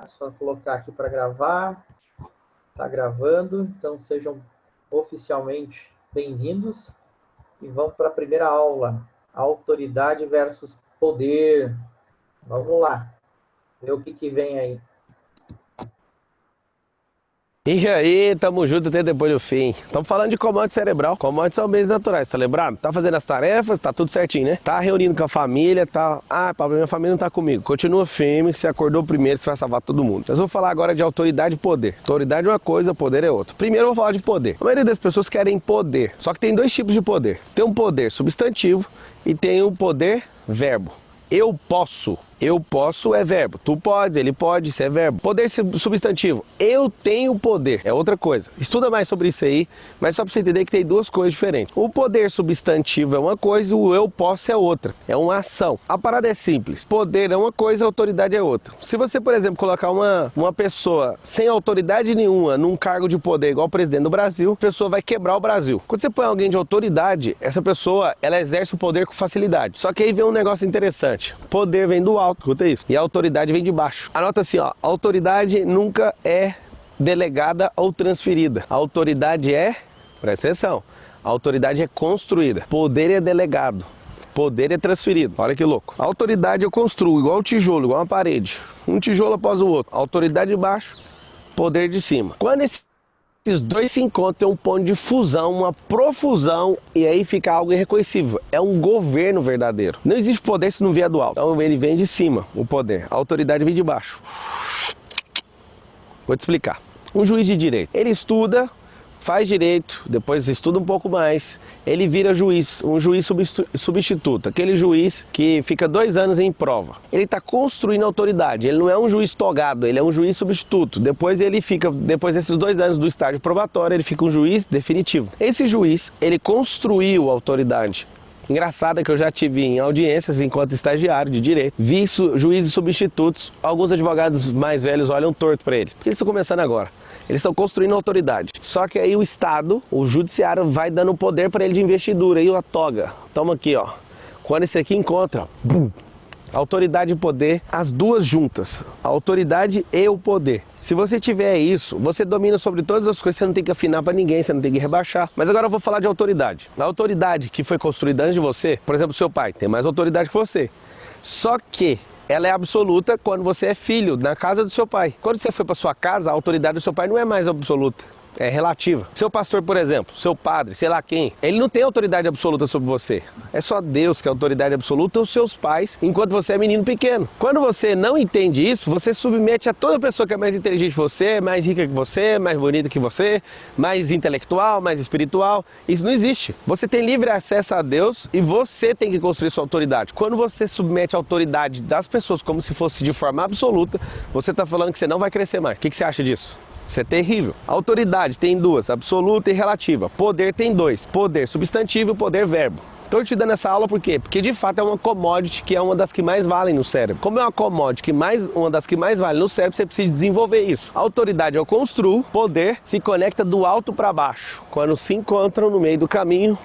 Só colocar aqui para gravar. Está gravando, então sejam oficialmente bem-vindos e vamos para a primeira aula, autoridade versus poder. Vamos lá, ver o que vem aí. E aí, tamo junto até depois do fim. Estamos falando de comando cerebral. Comandos são bens naturais, tá lembrado? Tá fazendo as tarefas, tá tudo certinho, né? Tá reunindo com a família, tá... Ah, Pablo, minha família não tá comigo. Continua firme, você acordou primeiro, você vai salvar todo mundo. Mas eu vou falar agora de autoridade e poder. Autoridade é uma coisa, poder é outra. Primeiro eu vou falar de poder. A maioria das pessoas querem poder. Só que tem dois tipos de poder. Tem um poder substantivo e tem um poder verbo. Eu posso é verbo. Tu pode, ele pode, isso é verbo. Poder substantivo. Eu tenho poder. É outra coisa. Estuda mais sobre isso aí, mas só pra você entender que tem duas coisas diferentes. O poder substantivo é uma coisa, o eu posso é outra. É uma ação. A parada é simples. Poder é uma coisa, autoridade é outra. Se você, por exemplo, colocar uma pessoa sem autoridade nenhuma num cargo de poder igual o presidente do Brasil, a pessoa vai quebrar o Brasil. Quando você põe alguém de autoridade, essa pessoa, ela exerce o poder com facilidade. Só que aí vem um negócio interessante. Poder vem do alto. Escuta isso. E a autoridade vem de baixo. Anota assim, ó. A autoridade nunca é delegada ou transferida. A autoridade é, presta atenção, a autoridade é construída. Poder é delegado. Poder é transferido. Olha que louco. A autoridade eu construo igual o tijolo, igual uma parede. Um tijolo após o outro. Autoridade de baixo, poder de cima. Quando esses dois se encontram, tem um ponto de fusão, uma profusão, e aí fica algo irreconhecível. É um governo verdadeiro. Não existe poder se não vier do alto. Então ele vem de cima, o poder. A autoridade vem de baixo. Vou te explicar. Um juiz de direito, ele estuda, faz direito, depois estuda um pouco mais, ele vira juiz, um juiz substituto, aquele juiz que fica 2 anos em prova. Ele está construindo autoridade, ele não é um juiz togado, ele é um juiz substituto. Depois ele fica, depois desses 2 anos do estágio probatório, ele fica um juiz definitivo. Esse juiz, ele construiu autoridade. Engraçado é que eu já tive em audiências enquanto estagiário de direito, vi juízes substitutos, alguns advogados mais velhos olham torto para eles, porque eles estão começando agora. Eles estão construindo autoridade. Só que aí o Estado, o judiciário, vai dando poder para ele de investidura. E a toga, toma aqui, ó. Quando esse aqui encontra, bum, autoridade e poder, as duas juntas. A autoridade e o poder. Se você tiver isso, você domina sobre todas as coisas, você não tem que afinar para ninguém, você não tem que rebaixar. Mas agora eu vou falar de autoridade. A autoridade que foi construída antes de você, por exemplo, seu pai, tem mais autoridade que você. Só que ela é absoluta quando você é filho, na casa do seu pai. Quando você foi para sua casa, a autoridade do seu pai não é mais absoluta. É relativa. Seu pastor, por exemplo, seu padre, sei lá quem, ele não tem autoridade absoluta sobre você. É só Deus que é autoridade absoluta, ou os seus pais, enquanto você é menino pequeno. Quando você não entende isso, você submete a toda pessoa que é mais inteligente que você, mais rica que você, mais bonita que você, mais intelectual, mais espiritual. Isso não existe. Você tem livre acesso a Deus e você tem que construir sua autoridade. Quando você submete a autoridade das pessoas como se fosse de forma absoluta, você está falando que você não vai crescer mais. O que você acha disso? Isso é terrível. Autoridade tem duas, absoluta e relativa. Poder tem dois, poder substantivo e poder verbo. Estou te dando essa aula por quê? Porque de fato é uma commodity que é uma das que mais valem no cérebro. Como é uma commodity uma das que mais vale no cérebro, você precisa desenvolver isso. A autoridade eu construo, poder se conecta do alto para baixo. Quando se encontram no meio do caminho,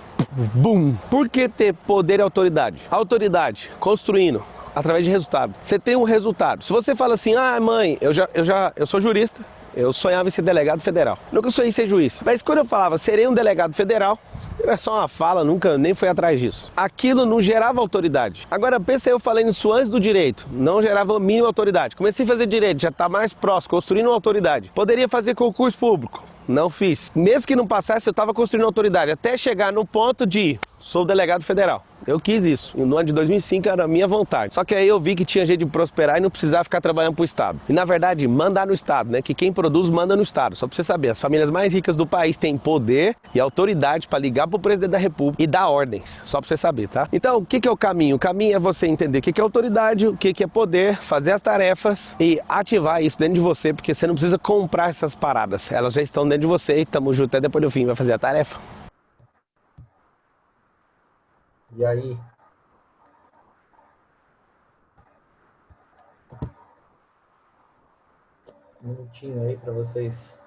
bum! Por que ter poder e autoridade? Autoridade, construindo através de resultado. Você tem um resultado. Se você fala assim, ah mãe, eu sou jurista, eu sonhava em ser delegado federal. Nunca sonhei em ser juiz. Mas quando eu falava, serei um delegado federal, era só uma fala, nunca nem fui atrás disso. Aquilo não gerava autoridade. Agora, pensa eu falando isso antes do direito. Não gerava a mínima autoridade. Comecei a fazer direito, já está mais próximo, construindo uma autoridade. Poderia fazer concurso público. Não fiz. Mesmo que não passasse, eu estava construindo autoridade. Até chegar no ponto de, sou delegado federal. Eu quis isso. No ano de 2005 era a minha vontade. Só que aí eu vi que tinha jeito de prosperar e não precisava ficar trabalhando pro Estado. E na verdade, mandar no Estado, né? Que quem produz manda no Estado. Só pra você saber, as famílias mais ricas do país têm poder e autoridade para ligar pro presidente da República e dar ordens. Só pra você saber, tá? Então, o que é o caminho? O caminho é você entender o que é autoridade, o que é poder, fazer as tarefas e ativar isso dentro de você, porque você não precisa comprar essas paradas. Elas já estão dentro de você e tamo junto até depois do fim, vai fazer a tarefa. E aí? Um minutinho aí para vocês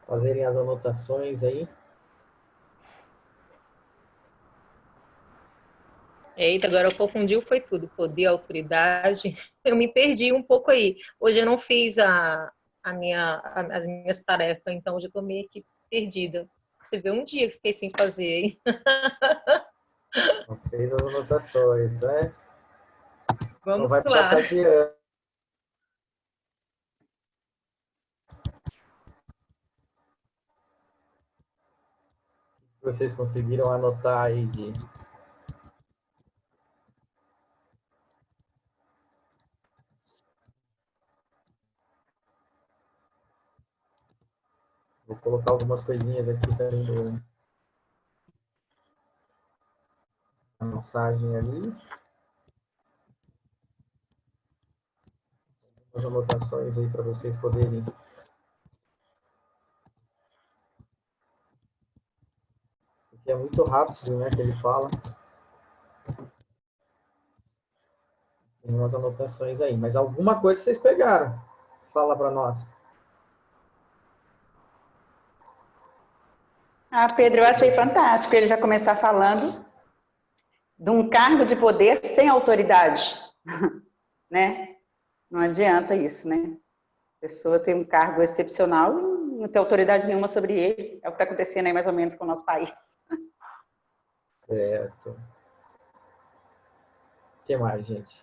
fazerem as anotações aí. Eita, agora eu confundi, foi tudo. Poder, autoridade. Eu me perdi um pouco aí. Hoje eu não fiz as minhas tarefas, então hoje eu tô meio que perdida. Você vê um dia que fiquei sem fazer, hein? Não fez as anotações, né? Então Vamos vai lá. passar de ano. Vocês conseguiram anotar aí de... Vou colocar algumas coisinhas aqui também na mensagem ali. As anotações aí para vocês poderem... Porque é muito rápido, né, que ele fala. Tem umas anotações aí, mas alguma coisa vocês pegaram. Fala para nós. Ah, Pedro, eu achei fantástico ele já começar falando de um cargo de poder sem autoridade, né? Não adianta isso, né? A pessoa tem um cargo excepcional e não tem autoridade nenhuma sobre ele. É o que está acontecendo aí mais ou menos com o nosso país. Certo. O que mais, gente?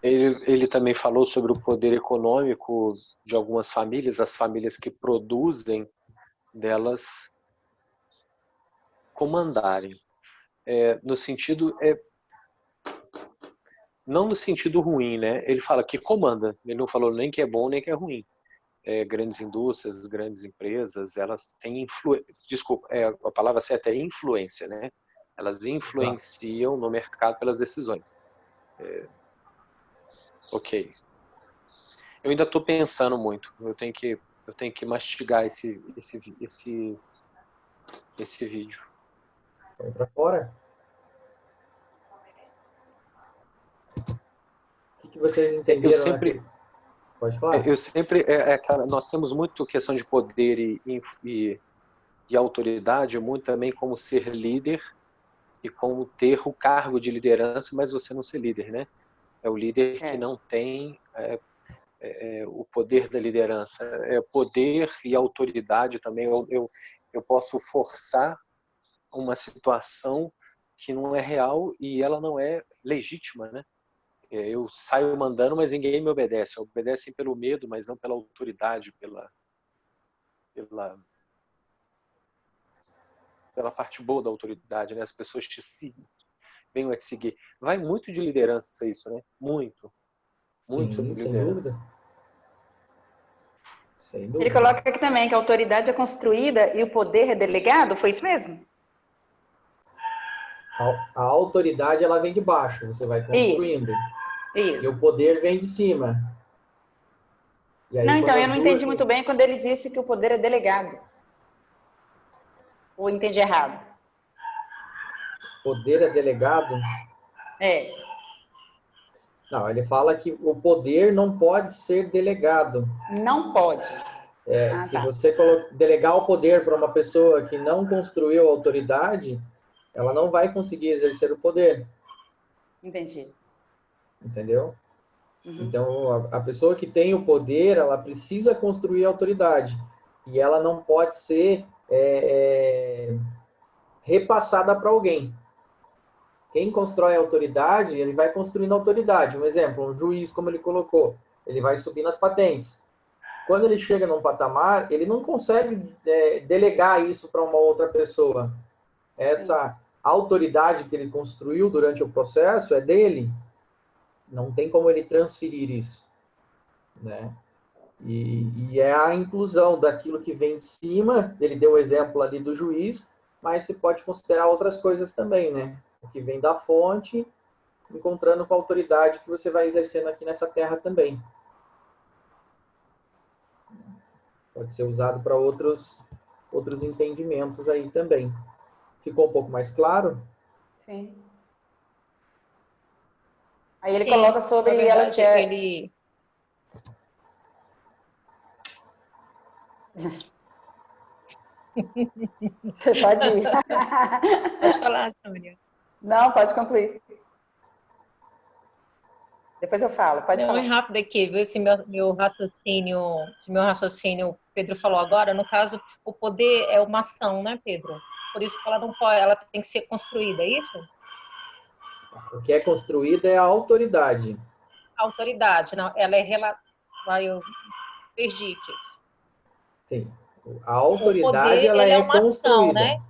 Ele também falou sobre o poder econômico de algumas famílias, as famílias que produzem, delas comandarem. No sentido, não no sentido ruim, né? Ele fala que comanda, ele não falou nem que é bom nem que é ruim. Grandes indústrias, grandes empresas, elas têm influência, desculpa, a palavra certa é influência, né? Elas influenciam no mercado pelas decisões. Ok. Eu ainda estou pensando muito. Eu tenho que mastigar esse vídeo. Põe para fora. O que vocês entenderam? Pode falar? Cara, nós temos muito questão de poder e autoridade, muito também como ser líder e como ter o cargo de liderança, mas você não ser líder, né? É o líder que não tem o poder da liderança. Poder e autoridade também. Eu posso forçar uma situação que não é real e ela não é legítima, né? Eu saio mandando, mas ninguém me obedece. Obedecem pelo medo, mas não pela autoridade, pela parte boa da autoridade, né? As pessoas te seguem, venham a te seguir. Vai muito de liderança isso, né? Muito sobre Sem liderança. dúvida. Sem dúvida. Ele coloca aqui também que a autoridade é construída e o poder é delegado, foi isso mesmo? A autoridade, ela vem de baixo, você vai construindo. Isso. E o poder vem de cima. E aí, não, então, eu não entendi duas... muito bem quando ele disse que o poder é delegado. Ou entendi errado? Poder é delegado? Não, ele fala que o poder não pode ser delegado. Não pode. Se você delegar o poder para uma pessoa que não construiu a autoridade, ela não vai conseguir exercer o poder. Entendi. Entendeu? Uhum. Então, a pessoa que tem o poder, ela precisa construir a autoridade. E ela não pode ser repassada para alguém. Quem constrói a autoridade, ele vai construindo a autoridade. Um exemplo, um juiz, como ele colocou, ele vai subir nas patentes. Quando ele chega num patamar, ele não consegue delegar isso para uma outra pessoa. Essa autoridade que ele construiu durante o processo é dele. Não tem como ele transferir isso, né? E é a inclusão daquilo que vem de cima. Ele deu o exemplo ali do juiz, mas se pode considerar outras coisas também, né? O que vem da fonte, encontrando com a autoridade que você vai exercendo aqui nessa terra também. Pode ser usado para outros entendimentos aí também. Ficou um pouco mais claro? Sim. Aí ele coloca sobre elas que Você pode ir. Pode falar, Sônia. Não, pode concluir. Depois eu falo, pode Não, é falar. rápido aqui, viu? Esse meu raciocínio, o Pedro falou agora, no caso, o poder é uma ação, né, Pedro? Por isso que ela não pode, ela tem que ser construída, é isso? O que é construído é a autoridade. A autoridade, não, ela é eu perdi aqui. Sim. A O autoridade poder, ela ele é é uma ação, construída. né?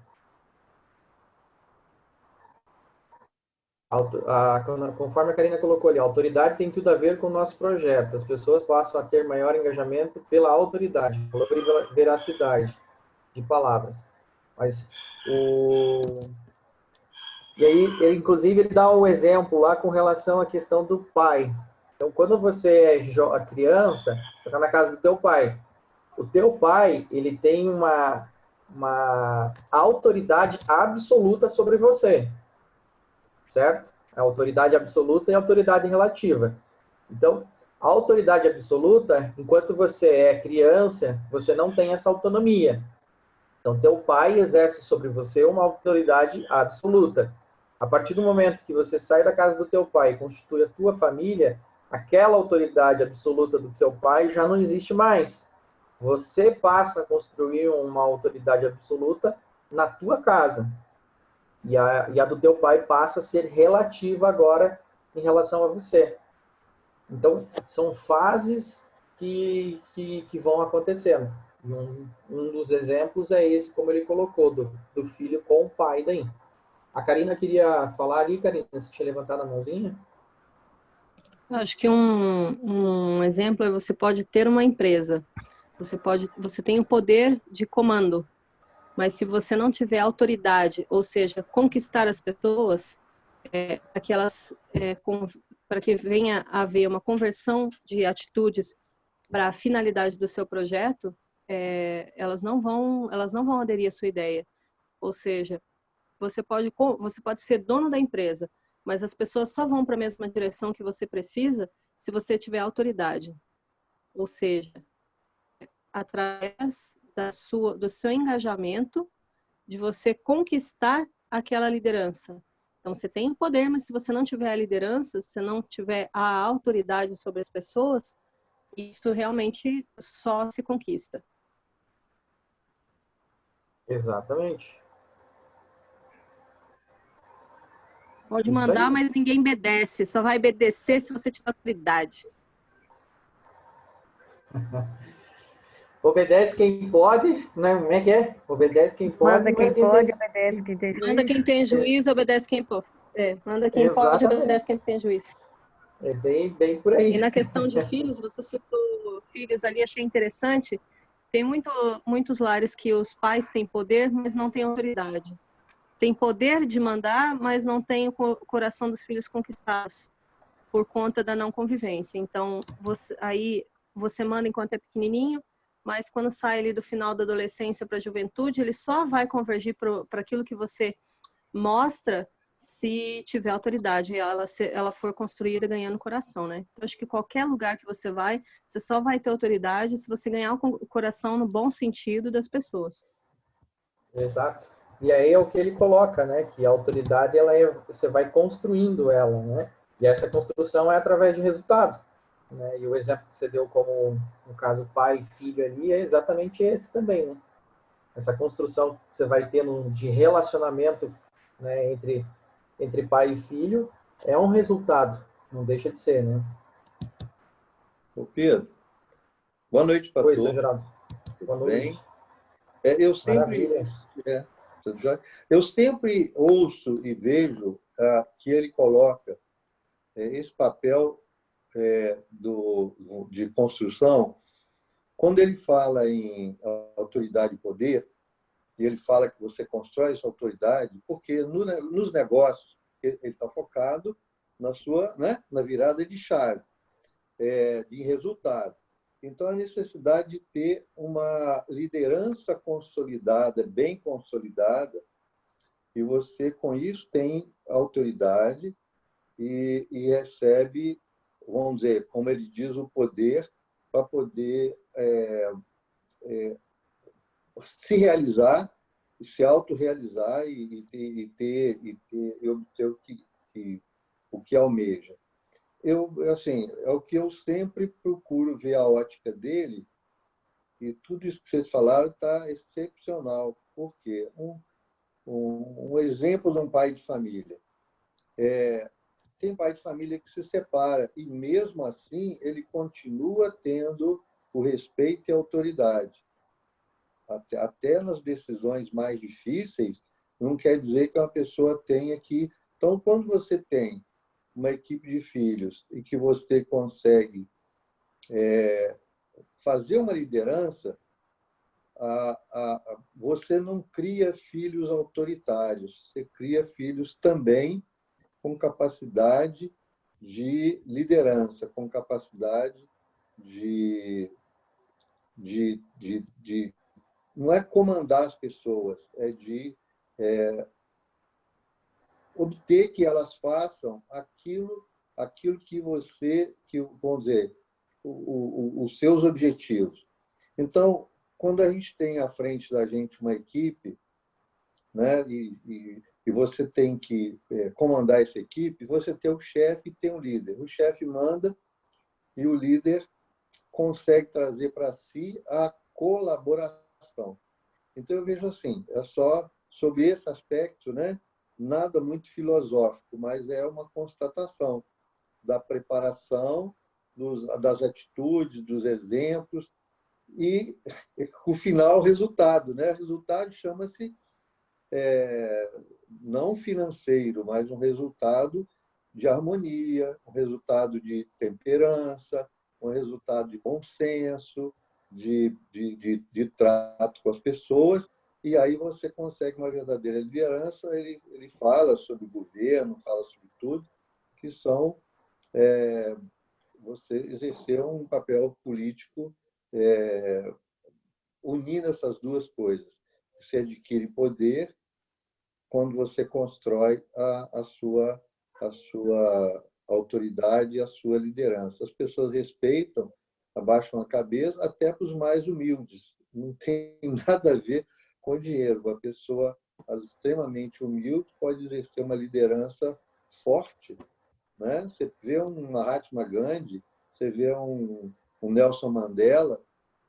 Conforme a Karina colocou ali, a autoridade tem tudo a ver com o nosso projeto. As pessoas passam a ter maior engajamento pela autoridade, pela veracidade de palavras. Mas o E aí, ele dá o exemplo lá com relação à questão do pai. Então, quando você é criança, você está na casa do teu pai. O teu pai, ele tem uma autoridade absoluta sobre você, certo? A autoridade absoluta e a autoridade relativa. Então, a autoridade absoluta, enquanto você é criança, você não tem essa autonomia. Então, teu pai exerce sobre você uma autoridade absoluta. A partir do momento que você sai da casa do teu pai e constitui a tua família, aquela autoridade absoluta do seu pai já não existe mais. Você passa a construir uma autoridade absoluta na tua casa. E a do teu pai passa a ser relativa agora em relação a você. Então, são fases que vão acontecendo. E um dos exemplos é esse, como ele colocou, do filho com o pai daí. A Karina queria falar ali, Karina, você tinha levantado a mãozinha? Eu acho que um exemplo é você pode ter uma empresa, você tem o poder de comando, mas se você não tiver autoridade, ou seja, conquistar as pessoas, para que para que venha a haver uma conversão de atitudes para a finalidade do seu projeto, elas não vão aderir à sua ideia. Ou seja, você pode ser dono da empresa, mas as pessoas só vão para a mesma direção que você precisa se você tiver autoridade. Ou seja, através do seu engajamento, de você conquistar aquela liderança. Então, você tem o poder, mas se você não tiver a liderança, se não tiver a autoridade sobre as pessoas, isso realmente só se conquista. Exatamente. Pode Isso aí. mandar, mas ninguém obedece. Só vai obedecer se você tiver autoridade. Obedece quem pode, né? Como é que é? Obedece quem pode, Manda quem mas quem pode, tem... obedece quem tem Manda juízo. quem tem juízo, obedece quem pode. Manda quem pode, Exatamente. obedece quem tem juízo. É bem por E aí. na questão de filhos, você citou filhos ali, achei interessante. Tem muitos lares que os pais têm poder, mas não têm autoridade. Tem poder de mandar, mas não tem o coração dos filhos conquistados por conta da não convivência. Então, aí você manda enquanto é pequenininho, mas quando sai ali do final da adolescência para a juventude, ele só vai convergir para aquilo que você mostra se tiver autoridade e ela for construída ganhando coração, né? Então, acho que qualquer lugar que você vai, você só vai ter autoridade se você ganhar o coração no bom sentido das pessoas. Exato. E aí é o que ele coloca, né? Que a autoridade, você vai construindo ela, né? E essa construção é através de resultado. Né? E o exemplo que você deu como, no caso, pai e filho ali, é exatamente esse também, né? Essa construção que você vai tendo de relacionamento, né, entre pai e filho é um resultado, não deixa de ser, né? Ô Pedro, boa noite para Pois, todos. Geraldo. Boa noite. Bem? Eu sempre, Maravilha. tudo jóia? Eu sempre ouço e vejo que ele coloca esse papel de construção, quando ele fala em autoridade e poder, e ele fala que você constrói essa autoridade, porque nos negócios ele está focado na sua, né, na virada de chave, de resultado. Então, a necessidade de ter uma liderança consolidada, bem consolidada, e você, com isso, tem autoridade e recebe, vamos dizer, como ele diz, o poder para poder se realizar, se autorrealizar e obter o que almeja. Assim, é o que eu sempre procuro ver a ótica dele, e tudo isso que vocês falaram está excepcional. Por quê? Um exemplo de um pai de família. Tem pai de família que se separa, e mesmo assim ele continua tendo o respeito e a autoridade. Até nas decisões mais difíceis, não quer dizer que uma pessoa tenha que... Então, quando você tem uma equipe de filhos e que você consegue fazer uma liderança, você não cria filhos autoritários, você cria filhos também com capacidade de liderança, com capacidade não é comandar as pessoas, é de obter que elas façam aquilo que vamos dizer, os seus objetivos. Então, quando a gente tem à frente da gente uma equipe, né, e você tem que comandar essa equipe, você tem o chefe e tem o líder. O chefe manda e o líder consegue trazer para si a colaboração. Então, eu vejo assim, é só sobre esse aspecto, né, nada muito filosófico, mas é uma constatação da preparação, das atitudes, dos exemplos, e o final, o resultado. Né? O resultado chama-se não financeiro, mas um resultado de harmonia, um resultado de temperança, um resultado de bom senso, de trato com as pessoas, e aí você consegue uma verdadeira liderança. Ele fala sobre o governo, fala sobre tudo, que são você exercer um papel político unindo essas duas coisas. Você adquire poder quando você constrói a sua autoridade e a sua liderança. As pessoas respeitam, abaixam a cabeça, até para os mais humildes. Não tem nada a ver com dinheiro. Uma pessoa extremamente humilde pode exercer uma liderança forte. Né? Você vê um Mahatma Gandhi, você vê um Nelson Mandela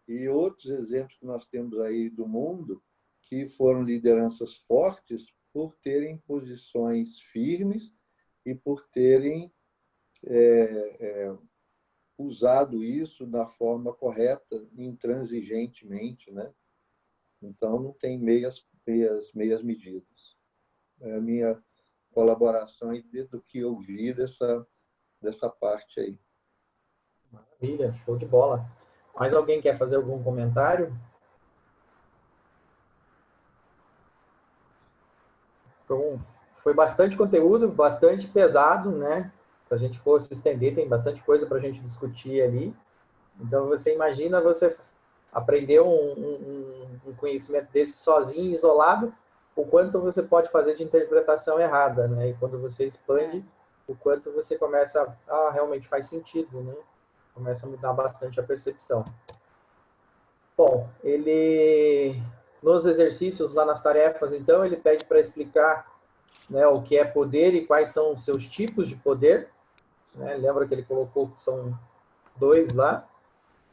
e outros exemplos que nós temos aí do mundo que foram lideranças fortes por terem posições firmes e por terem usado isso da forma correta, intransigentemente, né? Então, não tem meias medidas. É a minha colaboração aí do que eu vi dessa parte aí. Maravilha, show de bola. Mais alguém quer fazer algum comentário? Então, foi bastante conteúdo, bastante pesado, né? Se a gente for se estender, tem bastante coisa para a gente discutir ali. Então, você imagina você aprender um conhecimento desse sozinho, isolado, o quanto você pode fazer de interpretação errada, né? E quando você expande, o quanto você começa a realmente faz sentido, né? Começa a mudar bastante a percepção. Bom, ele nos exercícios lá nas tarefas, então, ele pede para explicar, né, o que é poder e quais são os seus tipos de poder. Né? Lembra que ele colocou que são 2 lá.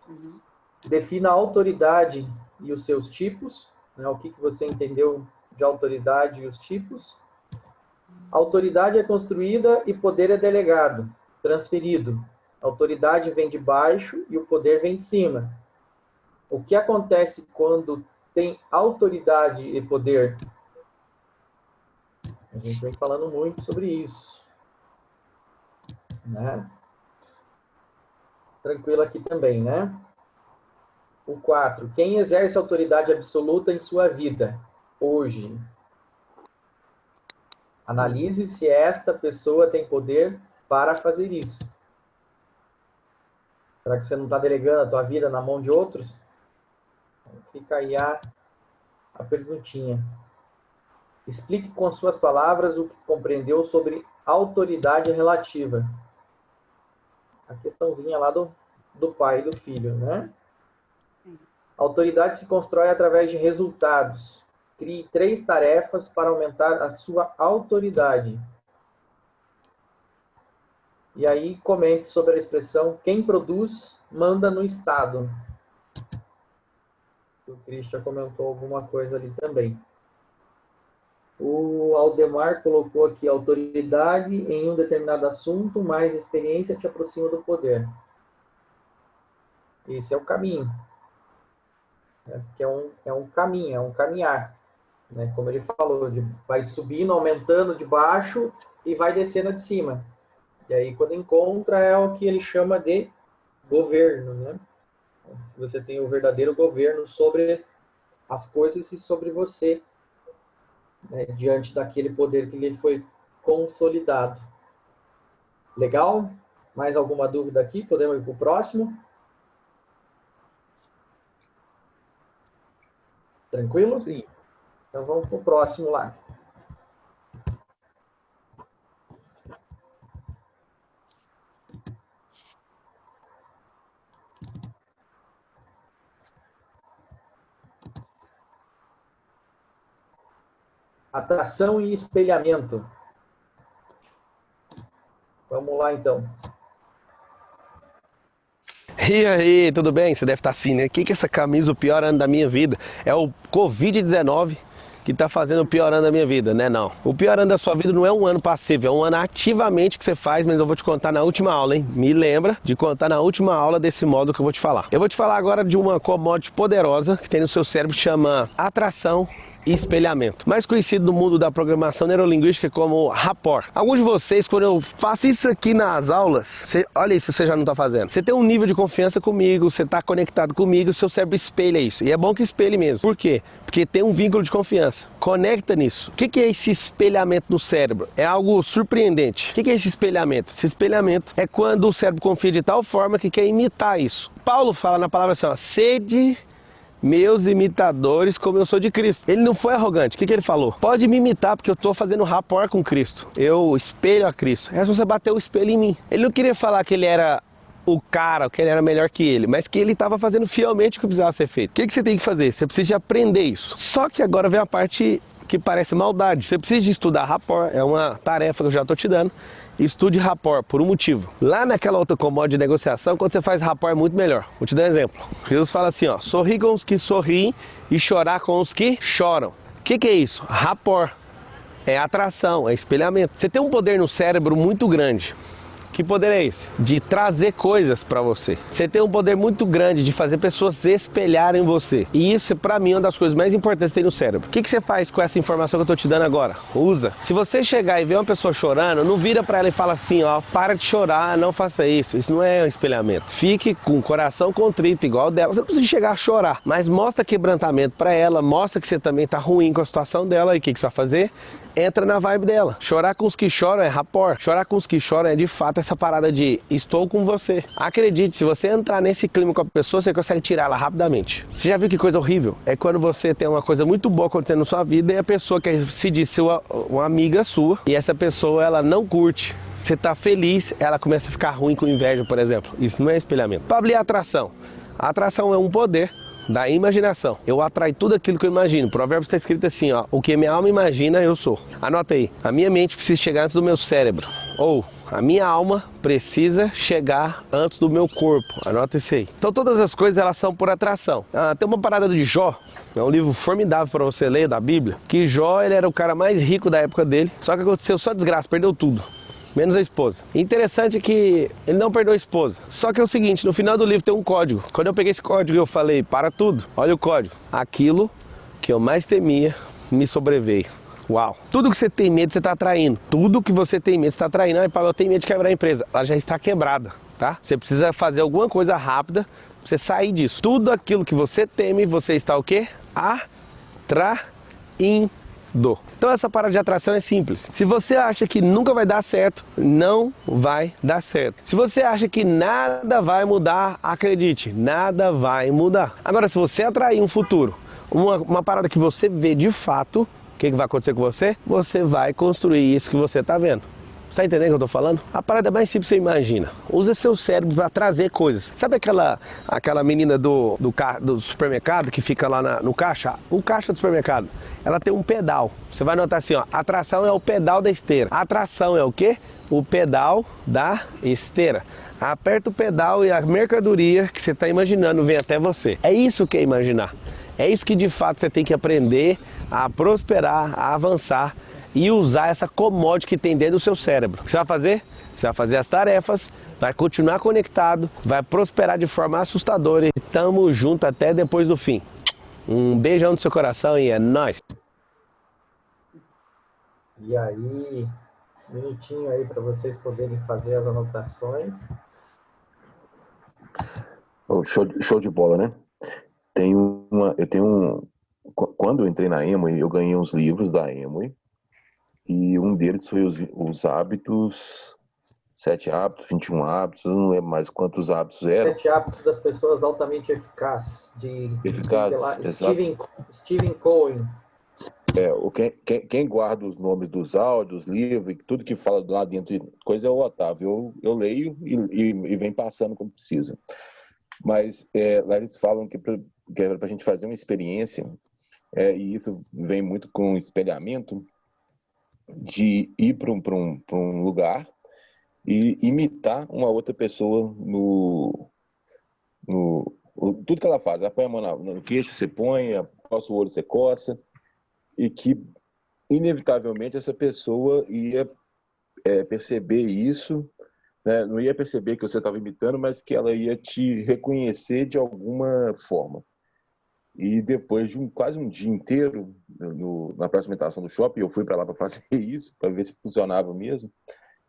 Uhum. Defina a autoridade e os seus tipos. Né? O que você entendeu de autoridade e os tipos. A autoridade é construída e poder é delegado, transferido. A autoridade vem de baixo e o poder vem de cima. O que acontece quando tem autoridade e poder? A gente vem falando muito sobre isso. Né? Tranquilo aqui também, né? O 4. Quem exerce autoridade absoluta em sua vida, hoje? Analise se esta pessoa tem poder para fazer isso. Será que você não está delegando a tua vida na mão de outros? Fica aí a perguntinha. Explique com suas palavras o que compreendeu sobre autoridade relativa. A questãozinha lá do pai e do filho, né? A autoridade se constrói através de resultados. Crie 3 tarefas para aumentar a sua autoridade. E aí, comente sobre a expressão quem produz, manda no Estado. O Christian comentou alguma coisa ali também. O Aldemar colocou aqui autoridade em um determinado assunto, mais experiência te aproxima do poder. Esse é o caminho. Que é um caminho, é um caminhar. Né? Como ele falou, vai subindo, aumentando de baixo e vai descendo de cima. E aí, quando encontra, é o que ele chama de governo. Né? Você tem o verdadeiro governo sobre as coisas e sobre você, né? Diante daquele poder que lhe foi consolidado. Legal? Mais alguma dúvida aqui? Podemos ir para o próximo? Tranquilo? Sim. Então vamos para o próximo lá. Atração e espelhamento. Vamos lá, então. E aí, tudo bem? Você deve estar assim, né? O que é essa camisa, o pior ano da minha vida? É o Covid-19 que está fazendo o pior ano da minha vida, né? Não. O pior ano da sua vida não é um ano passivo, é um ano ativamente que você faz, mas eu vou te contar na última aula, hein? Me lembra de contar na última aula desse modo que eu vou te falar. Eu vou te falar agora de uma commodity poderosa que tem no seu cérebro que chama atração e espelhamento, mais conhecido no mundo da programação neurolinguística como rapport. Alguns de vocês, quando eu faço isso aqui nas aulas, olha isso, você já não está fazendo. Você tem um nível de confiança comigo, você está conectado comigo, o seu cérebro espelha isso. E é bom que espelhe mesmo. Por quê? Porque tem um vínculo de confiança. Conecta nisso. O que é esse espelhamento no cérebro? É algo surpreendente. O que é esse espelhamento? Esse espelhamento é quando o cérebro confia de tal forma que quer imitar isso. Paulo fala na palavra assim, ó, sede meus imitadores como eu sou de Cristo. Ele não foi arrogante. O que ele falou? Pode me imitar porque eu estou fazendo rapport com Cristo. Eu espelho a Cristo. É só você bater o espelho em mim. Ele não queria falar que ele era o cara, que ele era melhor que ele, mas que ele estava fazendo fielmente o que precisava ser feito. O que você tem que fazer? Você precisa de aprender isso. Só que agora vem a parte que parece maldade. Você precisa de estudar rapport. É uma tarefa que eu já estou te dando. Estude rapport por um motivo. Lá naquela outra commodity de negociação, quando você faz rapport é muito melhor. Vou te dar um exemplo. Jesus fala assim, ó, sorri com os que sorriem e chorar com os que choram. O que é isso? Rapport. É atração, é espelhamento. Você tem um poder no cérebro muito grande. Que poder é esse? De trazer coisas para você. Você tem um poder muito grande de fazer pessoas espelharem você. E isso, para mim, é uma das coisas mais importantes que tem no cérebro. O que você faz com essa informação que eu tô te dando agora? Usa. Se você chegar e ver uma pessoa chorando, não vira para ela e fala assim, ó, para de chorar, não faça isso. Isso não é um espelhamento. Fique com o coração contrito, igual dela. Você não precisa chegar a chorar, mas mostra quebrantamento para ela, mostra que você também tá ruim com a situação dela. E o que você vai fazer? Entra na vibe dela. Chorar com os que choram é rapport. Chorar com os que choram é de fato essa parada de estou com você. Acredite, se você entrar nesse clima com a pessoa, você consegue tirar ela rapidamente. Você já viu que coisa horrível? É quando você tem uma coisa muito boa acontecendo na sua vida e a pessoa que se diz uma amiga sua e essa pessoa ela não curte. Você tá feliz, ela começa a ficar ruim com inveja, por exemplo. Isso não é espelhamento. Pablo, e atração? A atração é um poder da imaginação. Eu atraio tudo aquilo que eu imagino. O provérbio está escrito assim, ó, o que minha alma imagina, eu sou. Anota aí, a minha mente precisa chegar antes do meu cérebro. Ou, a minha alma precisa chegar antes do meu corpo. Anota isso aí. Então todas as coisas, elas são por atração. Tem uma parada de Jó, é um livro formidável para você ler, da Bíblia, que Jó, ele era o cara mais rico da época dele, só que aconteceu só desgraça, perdeu tudo. Menos a esposa. Interessante que ele não perdeu a esposa. Só que é o seguinte, no final do livro tem um código. Quando eu peguei esse código eu falei, para tudo. Olha o código. Aquilo que eu mais temia me sobreveio. Uau. Tudo que você tem medo, você está atraindo. Tudo que você tem medo, você está atraindo. Ah, Paulo, eu tenho medo de quebrar a empresa. Ela já está quebrada, tá? Você precisa fazer alguma coisa rápida para você sair disso. Tudo aquilo que você teme, você está o quê? Atraindo. Então essa parada de atração é simples. Se você acha que nunca vai dar certo, não vai dar certo. Se você acha que nada vai mudar, acredite, nada vai mudar. Agora, se você atrair um futuro, uma parada que você vê de fato, o que vai acontecer com você? Você vai construir isso que você está vendo. Você tá entendendo o que eu tô falando? A parada mais simples que você imagina. Usa seu cérebro para trazer coisas. Sabe aquela menina do supermercado que fica lá no caixa? O caixa do supermercado. Ela tem um pedal. Você vai notar assim, ó. Atração é o pedal da esteira. Atração é o quê? O pedal da esteira. Aperta o pedal e a mercadoria que você está imaginando vem até você. É isso que é imaginar. É isso que de fato você tem que aprender a prosperar, a avançar e usar essa commodity que tem dentro do seu cérebro. O que você vai fazer? Você vai fazer as tarefas, vai continuar conectado, vai prosperar de forma assustadora e tamo junto até depois do fim. Um beijão no seu coração e é nóis! E aí, um minutinho aí para vocês poderem fazer as anotações. Oh, show de bola, né? Quando eu entrei na Amway, eu ganhei uns livros da Amway e um deles foi os hábitos, 7 hábitos, 21 hábitos, eu não lembro mais quantos hábitos eram. 7 hábitos das pessoas altamente eficazes, de Stephen Cohen. Quem guarda os nomes dos áudios, livros, tudo que fala lá dentro, coisa é o Otávio. Eu leio e vem passando como precisa. Mas lá eles falam que é para a gente fazer uma experiência, e isso vem muito com espelhamento, de ir para um lugar e imitar uma outra pessoa tudo que ela faz. Ela põe a mão no queixo, você põe, coça o olho, você coça, e que inevitavelmente essa pessoa ia perceber isso, né? Não ia perceber que você estava imitando, mas que ela ia te reconhecer de alguma forma. E depois de quase um dia inteiro na próxima estação do shopping, eu fui para lá para fazer isso, para ver se funcionava mesmo,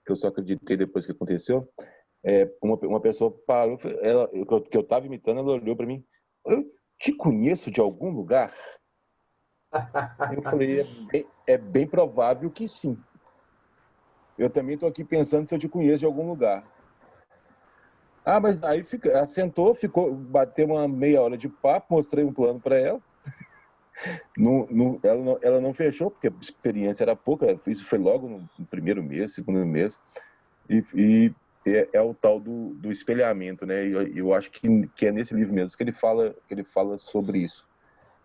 que eu só acreditei depois que aconteceu. Uma pessoa parou, que eu estava imitando, ela olhou para mim: eu te conheço de algum lugar? Eu falei: é bem provável que sim. Eu também estou aqui pensando se eu te conheço de algum lugar. Ah, mas aí ela sentou, bateu uma meia hora de papo, mostrei um plano para ela. Ela não fechou, porque a experiência era pouca, isso foi logo no primeiro mês, segundo mês. E é o tal do espelhamento, né? E eu acho que é nesse livro mesmo que ele fala sobre isso.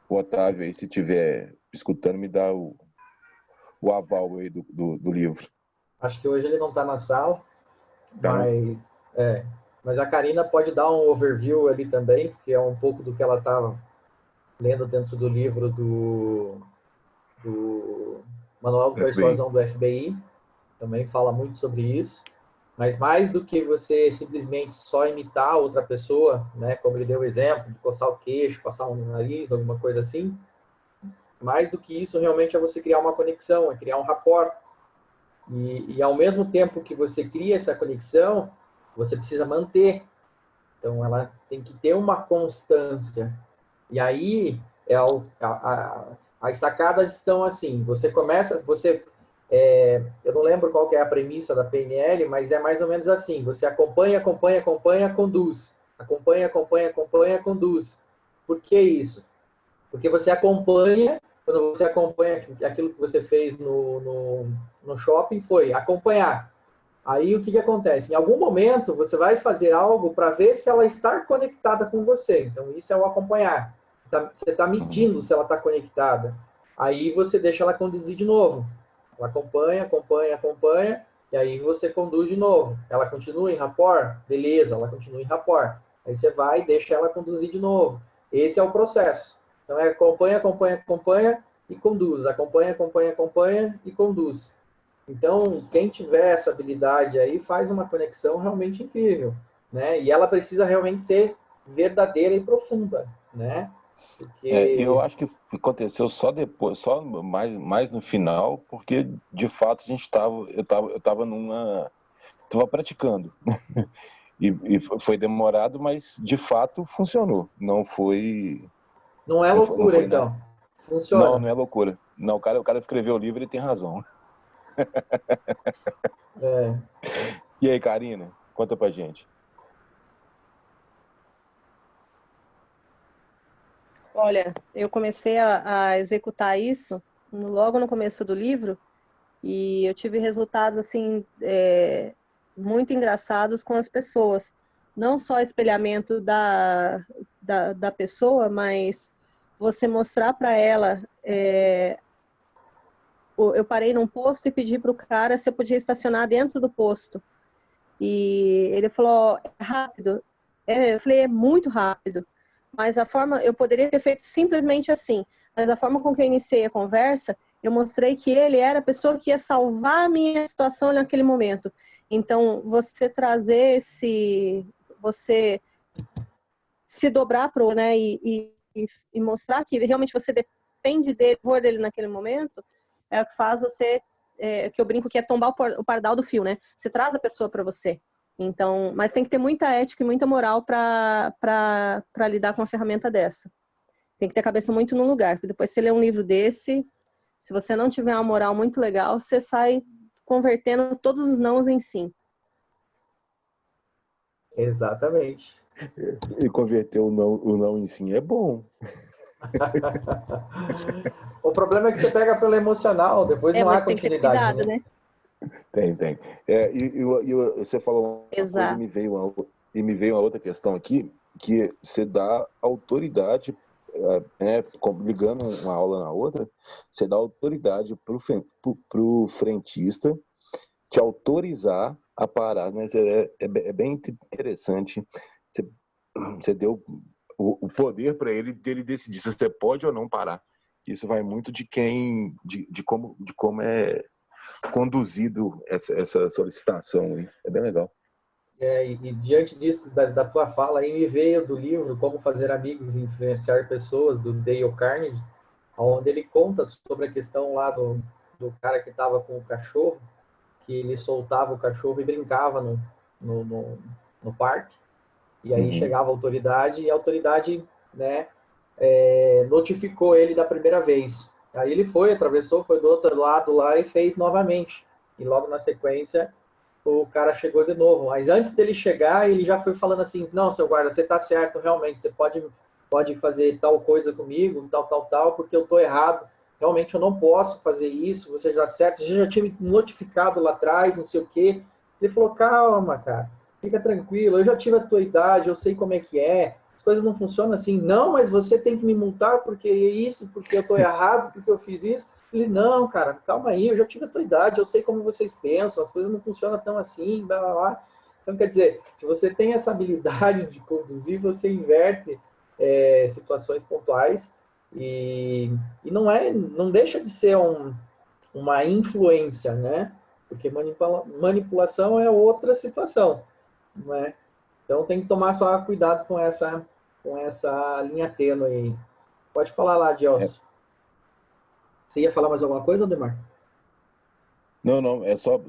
O Otávio aí, se estiver escutando, me dá o aval aí do livro. Acho que hoje ele não está na sala, Tá. mas a Karina pode dar um overview ali também, que é um pouco do que ela estava lendo dentro do livro do Manual de Persuasão do FBI. Também fala muito sobre isso. Mas mais do que você simplesmente só imitar outra pessoa, né, como ele deu o exemplo, de coçar o queixo, passar um nariz, alguma coisa assim, mais do que isso, realmente é você criar uma conexão, é criar um rapport. E ao mesmo tempo que você cria essa conexão, você precisa manter. Então, ela tem que ter uma constância. E aí, as sacadas estão assim, você começa, eu não lembro qual que é a premissa da PNL, mas é mais ou menos assim, você acompanha, conduz. Acompanha, conduz. Por que isso? Porque você acompanha, quando você acompanha aquilo que você fez no shopping, foi acompanhar. Aí o que acontece? Em algum momento você vai fazer algo para ver se ela está conectada com você. Então isso é o acompanhar. Você está medindo se ela está conectada. Aí você deixa ela conduzir de novo. Ela acompanha, e aí você conduz de novo. Ela continua em rapport? Beleza, ela continua em rapport. Aí você vai e deixa ela conduzir de novo. Esse é o processo. Então acompanha e conduz. Acompanha e conduz. Então, quem tiver essa habilidade aí faz uma conexão realmente incrível, né? E ela precisa realmente ser verdadeira e profunda, né? Porque... eu acho que aconteceu só depois, só mais no final, porque de fato eu estava praticando. E foi demorado, mas de fato funcionou. Não foi. Não é loucura, não foi, então. Funciona. Não é loucura. Não, o cara escreveu o livro, ele tem razão. E aí, Karina, conta pra gente. Olha, eu comecei a executar isso logo no começo do livro, E eu tive resultados, assim, muito engraçados com as pessoas. Não só espelhamento da pessoa, mas você mostrar para ela... eu parei num posto e pedi para o cara se eu podia estacionar dentro do posto. E ele falou, é rápido. Eu falei, é muito rápido. Mas a forma, eu poderia ter feito simplesmente assim. Mas a forma com que eu iniciei a conversa, eu mostrei que ele era a pessoa que ia salvar a minha situação naquele momento. Então, você trazer você se dobrar pro, né, e mostrar que realmente você depende dele naquele momento, é o que faz você, que eu brinco que é tombar o pardal do fio, né? Você traz a pessoa para você. Então, mas tem que ter muita ética e muita moral para lidar com uma ferramenta dessa. Tem que ter a cabeça muito no lugar, porque depois você lê um livro desse, se você não tiver uma moral muito legal, você sai convertendo todos os nãos em sim. Exatamente. E converter o não em sim é bom. O problema é que você pega pelo emocional, depois não há Mas tem que ter continuidade, cuidado, né? Tem. Você falou uma coisa e me veio uma outra questão aqui, que você dá autoridade, ligando uma aula na outra, você dá autoridade para o frentista te autorizar a parar, né? É bem interessante. Você deu o poder para ele dele decidir se você pode ou não parar. Isso vai muito de como é conduzido essa solicitação. Hein? É bem legal. E diante disso, da tua fala aí, me veio do livro Como Fazer Amigos e Influenciar Pessoas, do Dale Carnegie, onde ele conta sobre a questão lá do cara que estava com o cachorro, que ele soltava o cachorro e brincava no parque, e aí chegava a autoridade, e a autoridade, né, notificou ele da primeira vez. Aí ele atravessou, foi do outro lado lá e fez novamente. E logo na sequência, o cara chegou de novo. Mas antes dele chegar, ele já foi falando assim, não, seu guarda, você tá certo, realmente, você pode fazer tal coisa comigo, tal, porque eu tô errado. Realmente eu não posso fazer isso, você já certo, você já tinha me notificado lá atrás, não sei o quê. Ele falou, calma, cara, fica tranquilo, eu já tive a tua idade, eu sei como é que é, as coisas não funcionam assim. Não, mas você tem que me multar porque isso, porque eu tô errado, porque eu fiz isso. Ele, não, cara, calma aí, eu já tive a tua idade, eu sei como vocês pensam, as coisas não funcionam tão assim, blá, blá, blá. Então, quer dizer, se você tem essa habilidade de conduzir, você inverte situações pontuais e não deixa de ser uma influência, né? Porque manipulação é outra situação, não é? Então tem que tomar só cuidado com essa linha tênue aí. Pode falar lá, Gelson. Você ia falar mais alguma coisa, Ademar? Não, é só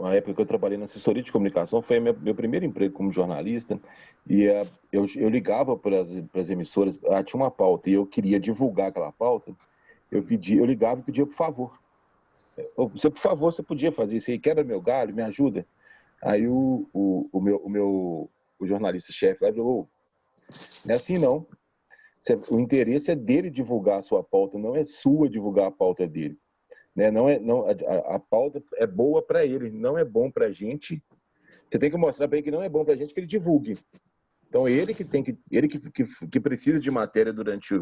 a época que eu trabalhei na assessoria de comunicação, foi meu primeiro emprego como jornalista, e eu ligava para as emissoras, tinha uma pauta, e eu queria divulgar aquela pauta, eu ligava e pedia por favor. Por favor, você podia fazer isso aí, quebra meu galho, me ajuda. Aí o meu jornalista-chefe lá falou, não é assim não, o interesse é dele divulgar a sua pauta, não é sua divulgar a pauta dele. Né? A pauta é boa para ele, não é bom para a gente. Você tem que mostrar para ele que não é bom para a gente que ele divulgue. Então ele que precisa de matéria durante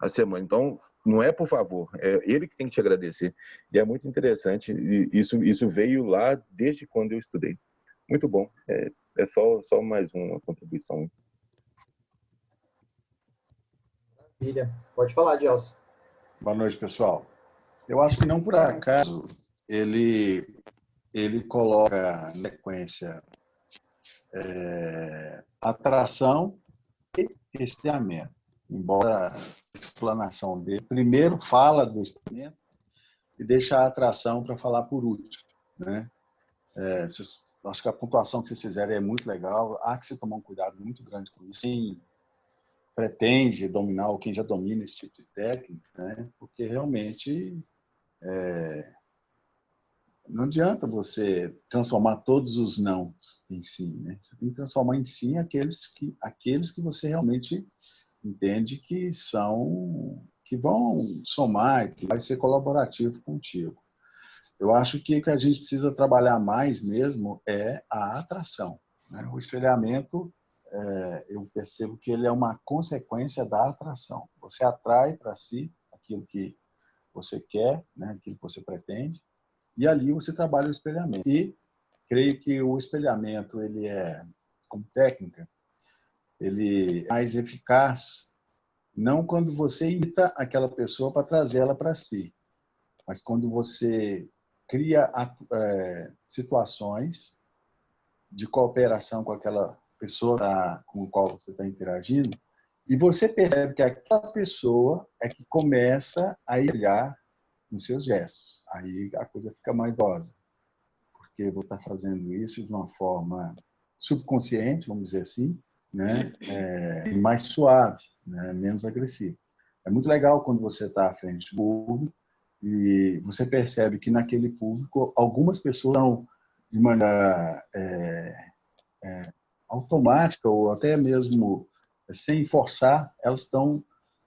a semana. Então não é por favor, é ele que tem que te agradecer. E é muito interessante. E isso veio lá desde quando eu estudei. Muito bom. É só mais uma contribuição. Maravilha. Pode falar, Gelson. Boa noite, pessoal. Eu acho que não por acaso ele coloca na sequência atração e espelhamento. Embora a explanação dele primeiro fala do espelhamento e deixa a atração para falar por último. Né? Acho que a pontuação que vocês fizerem é muito legal. Há que se tomar um cuidado muito grande com isso. Quem pretende dominar ou quem já domina esse tipo de técnica, né? Porque realmente não adianta você transformar todos os não em sim, né? Você tem que transformar em sim aqueles que você realmente entende que vão somar, que vai ser colaborativo contigo. Eu acho que o que a gente precisa trabalhar mais mesmo é a atração, né? O espelhamento, eu percebo que ele é uma consequência da atração. Você atrai para si aquilo que você quer, né? Aquilo que você pretende, e ali você trabalha o espelhamento. E creio que o espelhamento, ele é, como técnica, ele é mais eficaz, não quando você imita aquela pessoa para trazê-la para si, mas quando você cria situações de cooperação com aquela pessoa com a qual você está interagindo, e você percebe que aquela pessoa é que começa a olhar nos seus gestos. Aí a coisa fica mais rosa, porque você está fazendo isso de uma forma subconsciente, vamos dizer assim, né? Mais suave, né? Menos agressiva. É muito legal quando você está à frente do público e você percebe que naquele público algumas pessoas estão de maneira automática ou até mesmo sem forçar, elas estão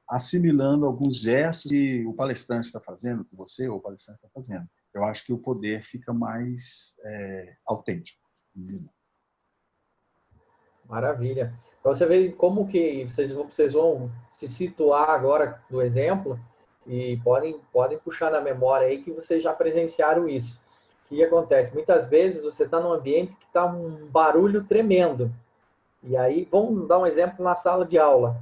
assimilando alguns gestos que o palestrante está fazendo, que você ou o palestrante está fazendo. Eu acho que o poder fica mais autêntico. Maravilha. Para você ver como que vocês vão se situar agora no exemplo e podem puxar na memória aí que vocês já presenciaram isso. O que acontece? Muitas vezes você está num ambiente que está um barulho tremendo. E aí, vamos dar um exemplo na sala de aula.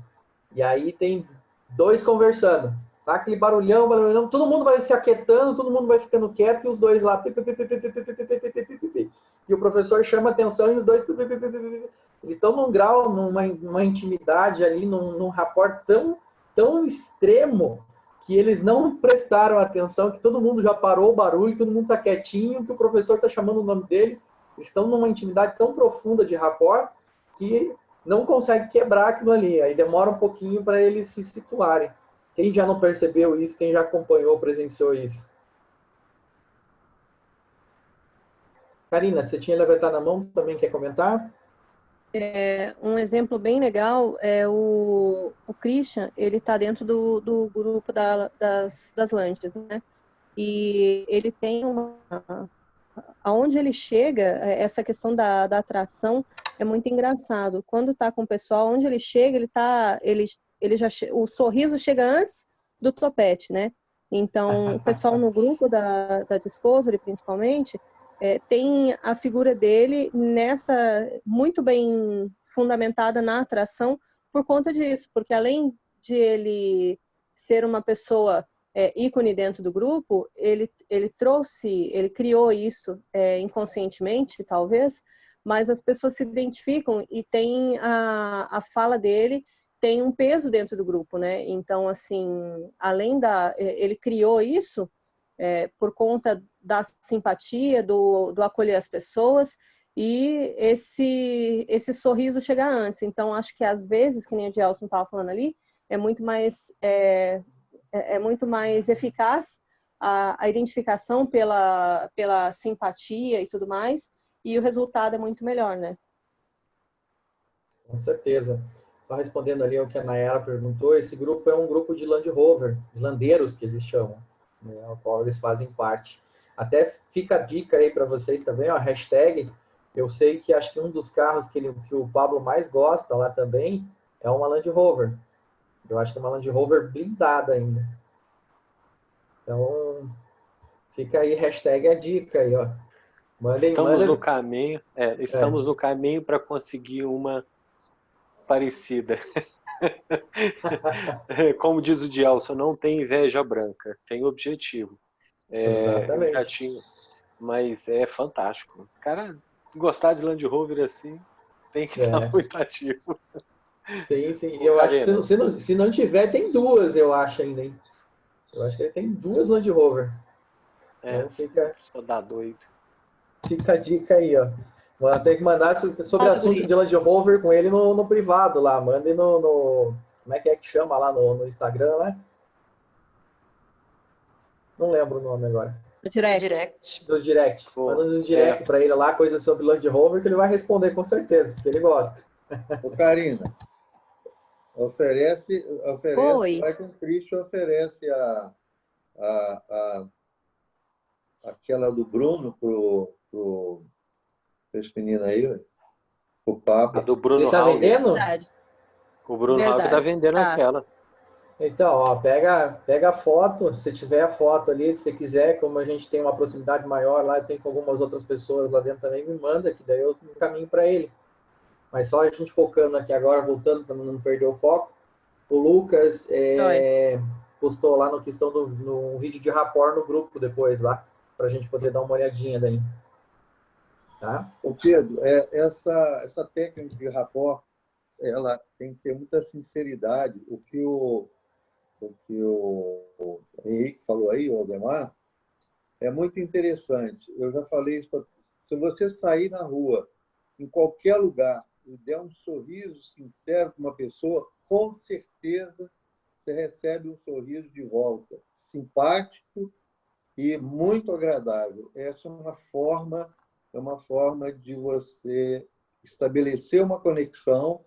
E aí tem dois conversando. Tá aquele barulhão, barulhão, todo mundo vai se aquietando, todo mundo vai ficando quieto e os dois lá. E o professor chama atenção e os dois. Eles estão num grau, numa intimidade ali, num rapport tão extremo que eles não prestaram atenção, que todo mundo já parou o barulho, todo mundo está quietinho, que o professor está chamando o nome deles. Eles estão numa intimidade tão profunda de rapport que não consegue quebrar aquilo ali. Aí demora um pouquinho para eles se situarem. Quem já não percebeu isso? Quem já acompanhou, presenciou isso? Karina, você tinha levantado a mão, também quer comentar? Um exemplo bem legal é o Christian, ele está dentro do grupo das lanches, né? E ele tem aonde ele chega, essa questão da atração é muito engraçado. Quando está com o pessoal, onde ele chega, ele já o sorriso chega antes do topete, né? Então, o pessoal no grupo da Discovery, principalmente, tem a figura dele muito bem fundamentada na atração por conta disso, porque além de ele ser uma pessoa ícone dentro do grupo, ele criou isso inconscientemente, talvez, mas as pessoas se identificam e tem a fala dele tem um peso dentro do grupo, né? Então, assim, ele criou isso por conta da simpatia, do acolher as pessoas, e esse sorriso chega antes. Então, acho que às vezes, que nem a Gelson estava falando ali, é muito mais eficaz a identificação pela simpatia e tudo mais, e o resultado é muito melhor, né? Com certeza. Só respondendo ali ao que a Nayara perguntou, esse grupo é um grupo de Land Rover, de landeiros que eles chamam, né, ao qual eles fazem parte. Até fica a dica aí para vocês também, ó, hashtag. Eu sei que acho que um dos carros que o Pablo mais gosta lá também é uma Land Rover. Eu acho que é uma Land Rover blindada ainda. Então, fica aí, hashtag a dica aí, ó. Estamos no caminho para conseguir uma parecida. Como diz o Gelson, não tem inveja branca, tem objetivo. Eu já tinha, mas é fantástico. O cara gostar de Land Rover assim, tem que estar muito ativo. Sim, sim. Eu acho que se não tiver, tem duas, eu acho ainda, hein? Eu acho que ele tem duas Land Rover. Então só dá doido. Fica a dica aí, ó. Tem que mandar sobre assunto de Land Rover com ele no privado lá. Mande no como é que chama lá no Instagram, né? Não lembro o nome agora. No direct. Do direct. Manda no direct para ele lá, coisas sobre Land Rover, que ele vai responder com certeza, porque ele gosta. Ô, Karina, oferece Oi. vai com o Christian, oferece a aquela do Bruno pro esse menino aí, o Pablo. A do Bruno Ele tá Hauger. vendendo? Verdade. O Bruno Verdade. Hauger tá vendendo Ah. aquela. Então, ó, pega a foto, se tiver a foto ali, se você quiser, como a gente tem uma proximidade maior lá, eu tenho com algumas outras pessoas lá dentro também, me manda, que daí eu encaminho para ele. Mas só a gente focando aqui agora, voltando para não perder o foco, o Lucas postou lá no questão no vídeo de rapport no grupo depois lá, para a gente poder dar uma olhadinha daí. Tá? Ô Pedro, essa técnica de rapport, ela tem que ter muita sinceridade. O que o Henrique falou aí, o Aldemar, é muito interessante. Eu já falei isso. Se você sair na rua, em qualquer lugar, e der um sorriso sincero para uma pessoa, com certeza você recebe um sorriso de volta, simpático e muito agradável. Essa é uma forma de você estabelecer uma conexão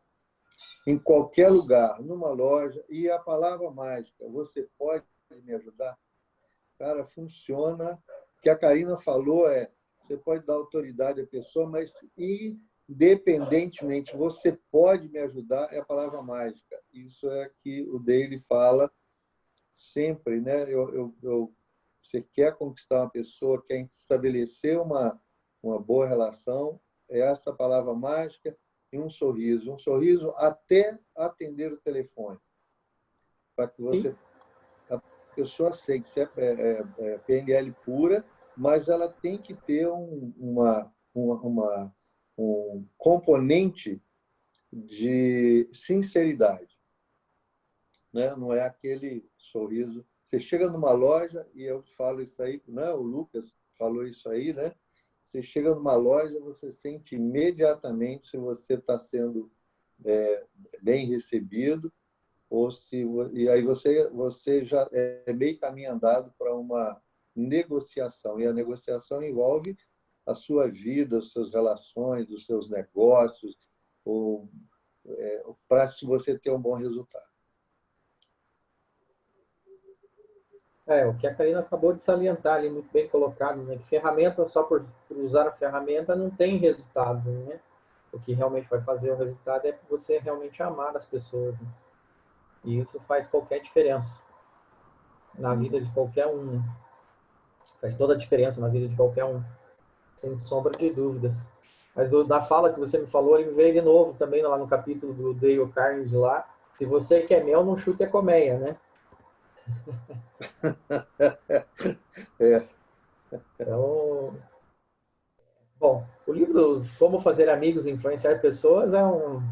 em qualquer lugar, numa loja. E a palavra mágica, você pode me ajudar? Cara, funciona. O que a Karina falou você pode dar autoridade à pessoa, mas independentemente, você pode me ajudar, é a palavra mágica. Isso é que o Daily fala sempre, né? Você quer conquistar uma pessoa, quer estabelecer uma boa relação, é essa palavra mágica e um sorriso até atender o telefone, para que a pessoa aceite. Isso é PNL pura, mas ela tem que ter um componente de sinceridade, né? Não é aquele sorriso. Você chega numa loja, e eu falo isso aí, né? O Lucas falou isso aí, né? Você chega numa loja, você sente imediatamente se você está sendo bem recebido, e aí você já é meio caminho andado para uma negociação. E a negociação envolve a sua vida, as suas relações, os seus negócios, para se você ter um bom resultado. O que a Karina acabou de salientar ali, muito bem colocado, né? Que ferramenta, só por usar a ferramenta, não tem resultado, né? O que realmente vai fazer o resultado é você realmente amar as pessoas, né? E isso faz qualquer diferença na vida de qualquer um. Faz toda a diferença na vida de qualquer um, sem sombra de dúvidas. Mas da fala que você me falou, ele veio de novo também lá no capítulo do Dale Carnegie lá. Se você quer mel, não chute a colmeia, né? Então, bom, o livro Como Fazer Amigos e Influenciar Pessoas é um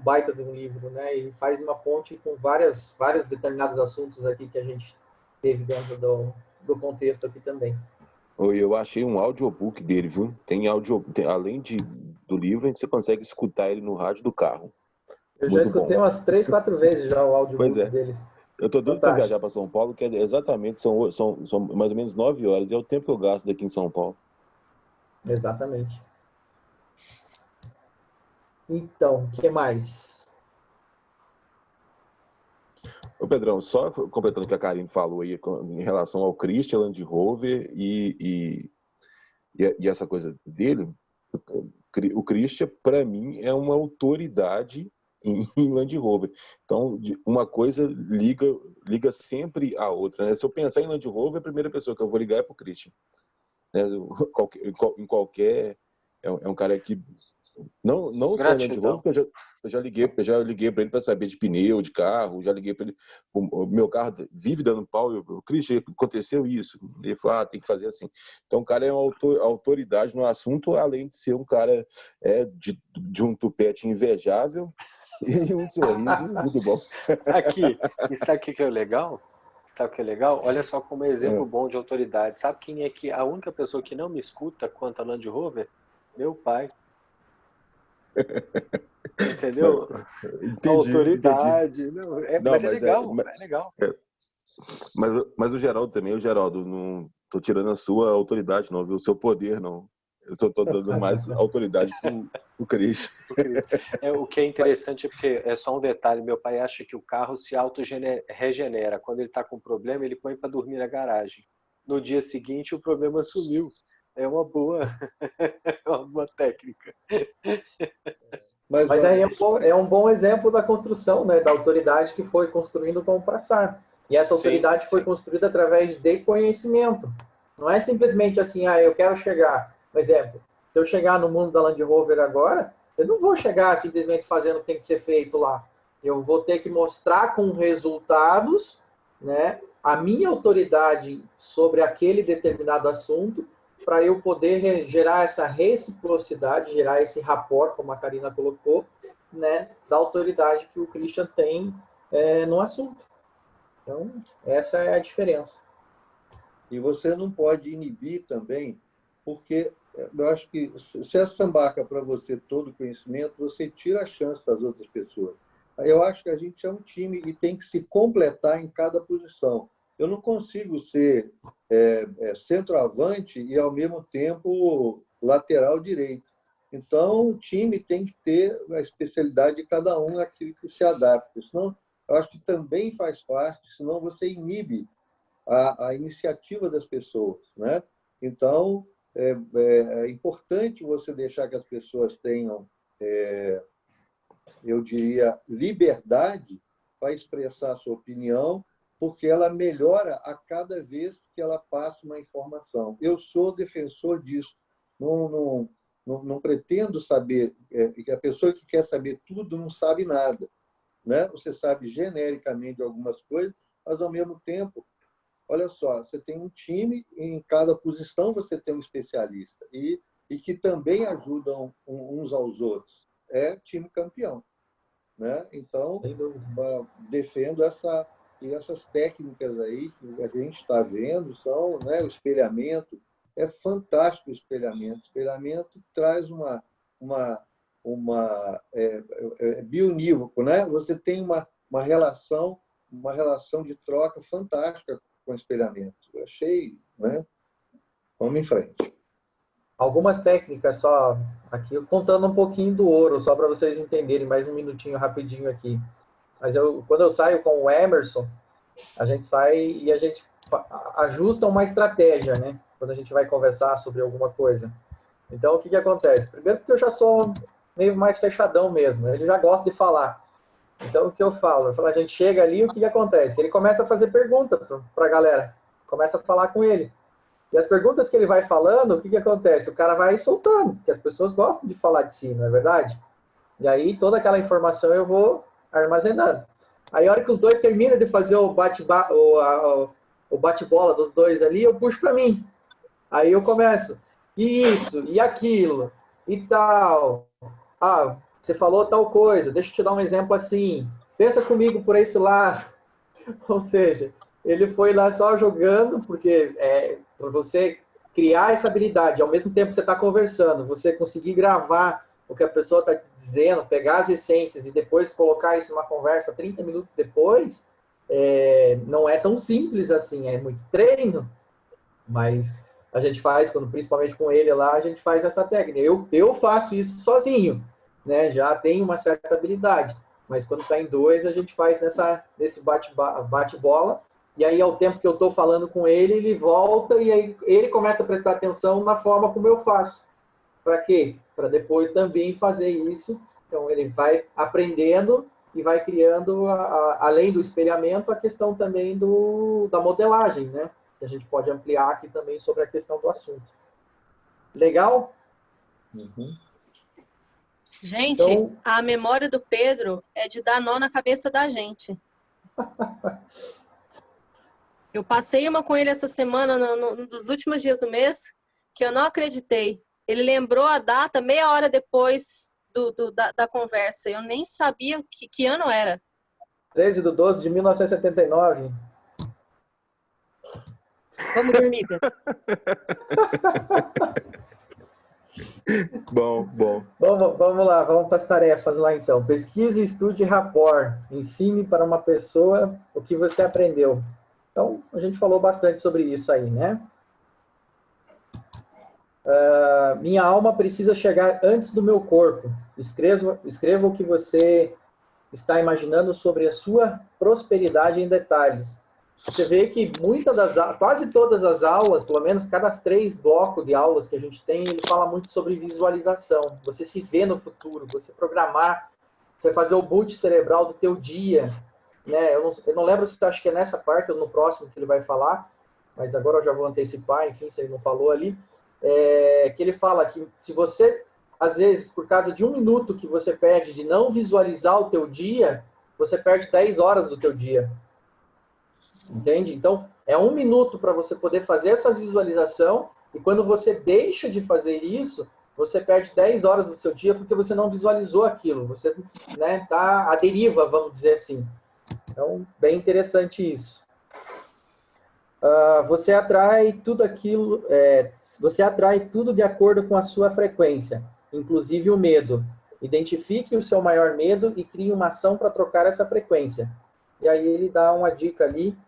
baita de um livro, né? E faz uma ponte com vários determinados assuntos aqui que a gente teve dentro do contexto aqui também. Eu achei um audiobook dele, viu? Além do livro, você consegue escutar ele no rádio do carro. Eu já escutei umas 3, 4 vezes já o audiobook dele. Eu tô doido para viajar para São Paulo, que exatamente são mais ou menos 9 horas. É o tempo que eu gasto daqui em São Paulo. Exatamente. Então, o que mais? Ô Pedrão, só completando o que a Karine falou aí em relação ao Christian Land Rover e essa coisa dele, o Christian, para mim, é uma autoridade em Land Rover. Então, uma coisa liga sempre a outra, né? Se eu pensar em Land Rover, a primeira pessoa que eu vou ligar é pro Christian. Né? Em qualquer... É um cara que... Não só Land Rover, porque eu já liguei para ele para saber de pneu, de carro, já liguei para ele, o meu carro vive dando pau, Christian, aconteceu isso. Ele falou, tem que fazer assim. Então, o cara é uma autoridade no assunto, além de ser um cara de um tupete invejável, e um sorriso muito bom. Aqui, e sabe o que é legal? Sabe o que é legal? Olha só como exemplo bom de autoridade. Sabe quem é a única pessoa que não me escuta quanto a Land Rover? Meu pai. Entendeu? Entendi, autoridade. Entendi. Não, mas é legal. É legal. Mas o Geraldo também, não tô tirando a sua autoridade, não, viu? O seu poder, não. Eu só estou dando mais autoridade pro Cris. O que é interessante é porque é só um detalhe. Meu pai acha que o carro se auto-regenera. Quando ele está com problema, ele põe para dormir na garagem. no dia seguinte o problema sumiu. É uma boa, é uma boa técnica. Mas aí é um bom exemplo da construção, né, da autoridade que foi construindo como passar. E essa autoridade foi construída através de conhecimento. Não é simplesmente assim, eu quero chegar. Por exemplo, se eu chegar no mundo da Land Rover agora, eu não vou chegar simplesmente fazendo o que tem que ser feito lá. Eu vou ter que mostrar com resultados, né, a minha autoridade sobre aquele determinado assunto, para eu poder gerar essa reciprocidade, gerar esse rapport, como a Karina colocou, né, da autoridade que o Christian tem no assunto. Então, essa é a diferença. E você não pode inibir também, porque eu acho que se essa embarca para você todo o conhecimento, você tira a chance das outras pessoas. Eu acho que a gente é um time e tem que se completar em cada posição. Eu não consigo ser centroavante e, ao mesmo tempo, lateral direito. Então, o time tem que ter a especialidade de cada um, aquilo que se adapta. Senão, eu acho que também faz parte, senão você inibe a iniciativa das pessoas, né? Então, é importante você deixar que as pessoas tenham, eu diria, liberdade para expressar a sua opinião, porque ela melhora a cada vez que ela passa uma informação. Eu sou defensor disso. Não pretendo saber, que a pessoa que quer saber tudo não sabe nada, né? Você sabe genericamente algumas coisas, mas, ao mesmo tempo, olha só, você tem um time, em cada posição você tem um especialista, e que também ajudam uns aos outros. É time campeão, né? Então, defendo essas técnicas aí que a gente está vendo, são, né, o espelhamento. É fantástico o espelhamento. O espelhamento traz bionívoco, né? Você tem uma relação de troca fantástica com o espelhamento. Eu achei, né? Vamos em frente. Algumas técnicas só aqui, contando um pouquinho do ouro, só para vocês entenderem, mais um minutinho rapidinho aqui. Mas quando eu saio com o Emerson, a gente sai e a gente ajusta uma estratégia, né? Quando a gente vai conversar sobre alguma coisa. Então, o que acontece? Primeiro, porque eu já sou meio mais fechadão mesmo, ele já gosta de falar. Então, o que eu falo? A gente chega ali, o que acontece? Ele começa a fazer pergunta para a galera, começa a falar com ele. E as perguntas que ele vai falando, o que acontece? O cara vai soltando, porque as pessoas gostam de falar de si, não é verdade? E aí, toda aquela informação eu vou armazenando. Aí, a hora que os dois terminam de fazer o bate-bola dos dois ali, eu puxo para mim. Aí eu começo, e isso, e aquilo, e tal. Você falou tal coisa, deixa eu te dar um exemplo assim. Pensa comigo por esse lado. Ou seja, ele foi lá só jogando, porque para você criar essa habilidade, ao mesmo tempo que você está conversando, você conseguir gravar o que a pessoa está dizendo, pegar as essências e depois colocar isso numa conversa 30 minutos depois, não é tão simples assim, é muito treino, mas a gente faz, principalmente com ele lá, a gente faz essa técnica. Eu faço isso sozinho, né? Já tenho uma certa habilidade, mas quando está em dois, a gente faz nesse bate-bola, e aí ao tempo que eu estou falando com ele, ele volta e aí ele começa a prestar atenção na forma como eu faço. Para quê? Para depois também fazer isso. Então, ele vai aprendendo e vai criando, além do espelhamento, a questão também da modelagem, né? Que a gente pode ampliar aqui também sobre a questão do assunto. Legal? Uhum. Gente, então, a memória do Pedro é de dar nó na cabeça da gente. Eu passei uma com ele essa semana, nos últimos dias do mês, que eu não acreditei. Ele lembrou a data meia hora depois da conversa. Eu nem sabia que ano era. 13/12/1979. Vamos dormir, Pedro. Bom. Vamos lá, vamos para as tarefas lá então. Pesquise, estude rapport. Ensine para uma pessoa o que você aprendeu. Então, a gente falou bastante sobre isso aí, né? Minha alma precisa chegar antes do meu corpo. Escreva o que você está imaginando sobre a sua prosperidade em detalhes. você vê que quase todas as aulas, pelo menos cada 3 blocos de aulas que a gente tem, ele fala muito sobre visualização. Você se vê no futuro, você programar, você fazer o boot cerebral do teu dia, né? Eu não lembro se acho que é nessa parte ou no próximo que ele vai falar, mas agora eu já vou antecipar, enfim, se ele não falou ali, que ele fala que se você, às vezes, por causa de 1 minuto que você perde de não visualizar o teu dia, você perde 10 horas do teu dia. Entende? Então, é 1 minuto para você poder fazer essa visualização, e quando você deixa de fazer isso, você perde 10 horas do seu dia porque você não visualizou aquilo. Você, né, tá à deriva, vamos dizer assim. Então, bem interessante isso. Você atrai tudo aquilo, você atrai tudo de acordo com a sua frequência, inclusive o medo. Identifique o seu maior medo e crie uma ação para trocar essa frequência. E aí ele dá uma dica ali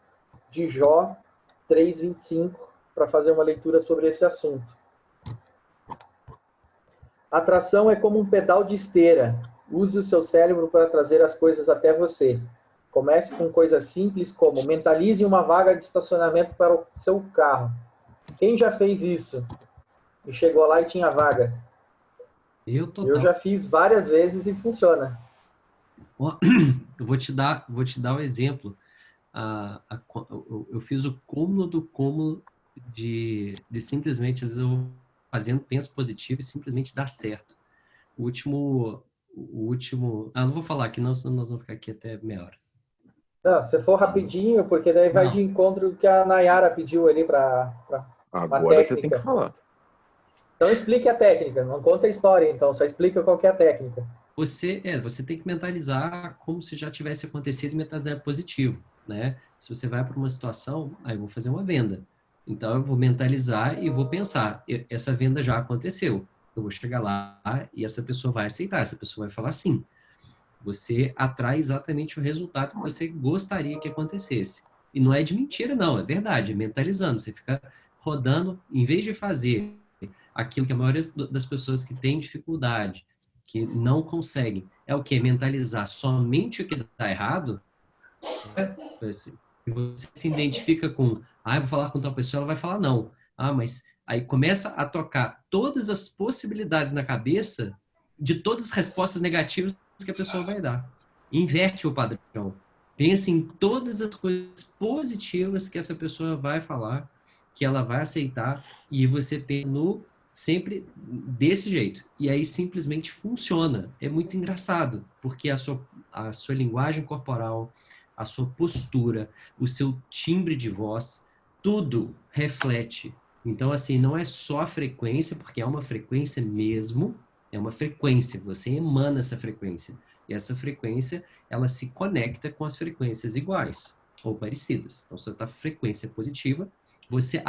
de Jó 3:25 para fazer uma leitura sobre esse assunto. Atração é como um pedal de esteira. Use o seu cérebro para trazer as coisas até você. Comece com coisas simples como mentalize uma vaga de estacionamento para o seu carro. Quem já fez isso? E chegou lá e tinha vaga? Eu já fiz várias vezes e funciona. Eu vou te dar um exemplo. Eu fiz o cúmulo do cúmulo de simplesmente, às vezes eu vou fazendo penso positivo e simplesmente dá certo. O último, não vou falar aqui, não, senão nós vamos ficar aqui até meia hora. Não, se for rapidinho, porque daí vai de encontro o que a Nayara pediu ali para agora você tem que falar. Então explique a técnica, não conta a história, então, só explica qual que é a técnica. Você tem que mentalizar como se já tivesse acontecido e mentalizar positivo, né? Se você vai para uma situação, aí eu vou fazer uma venda. Então eu vou mentalizar e vou pensar, essa venda já aconteceu. Eu vou chegar lá e essa pessoa vai aceitar, essa pessoa vai falar sim. Você atrai exatamente o resultado que você gostaria que acontecesse. E não é de mentira, não, é verdade, é mentalizando. Você fica rodando, em vez de fazer aquilo que a maioria das pessoas que têm dificuldade, que não conseguem, é o que? Mentalizar somente o que está errado. Se você se identifica com, eu vou falar com tal pessoa, ela vai falar não. Mas aí começa a tocar todas as possibilidades na cabeça de todas as respostas negativas que a pessoa vai dar. Inverte o padrão. Pense em todas as coisas positivas que essa pessoa vai falar, que ela vai aceitar, e você pensa sempre desse jeito. E aí simplesmente funciona. É muito engraçado, porque a sua linguagem corporal, a sua postura, o seu timbre de voz, tudo reflete. Então, assim, não é só a frequência, porque é uma frequência mesmo, é uma frequência, você emana essa frequência. E essa frequência, ela se conecta com as frequências iguais ou parecidas. Então, se você está frequência positiva, você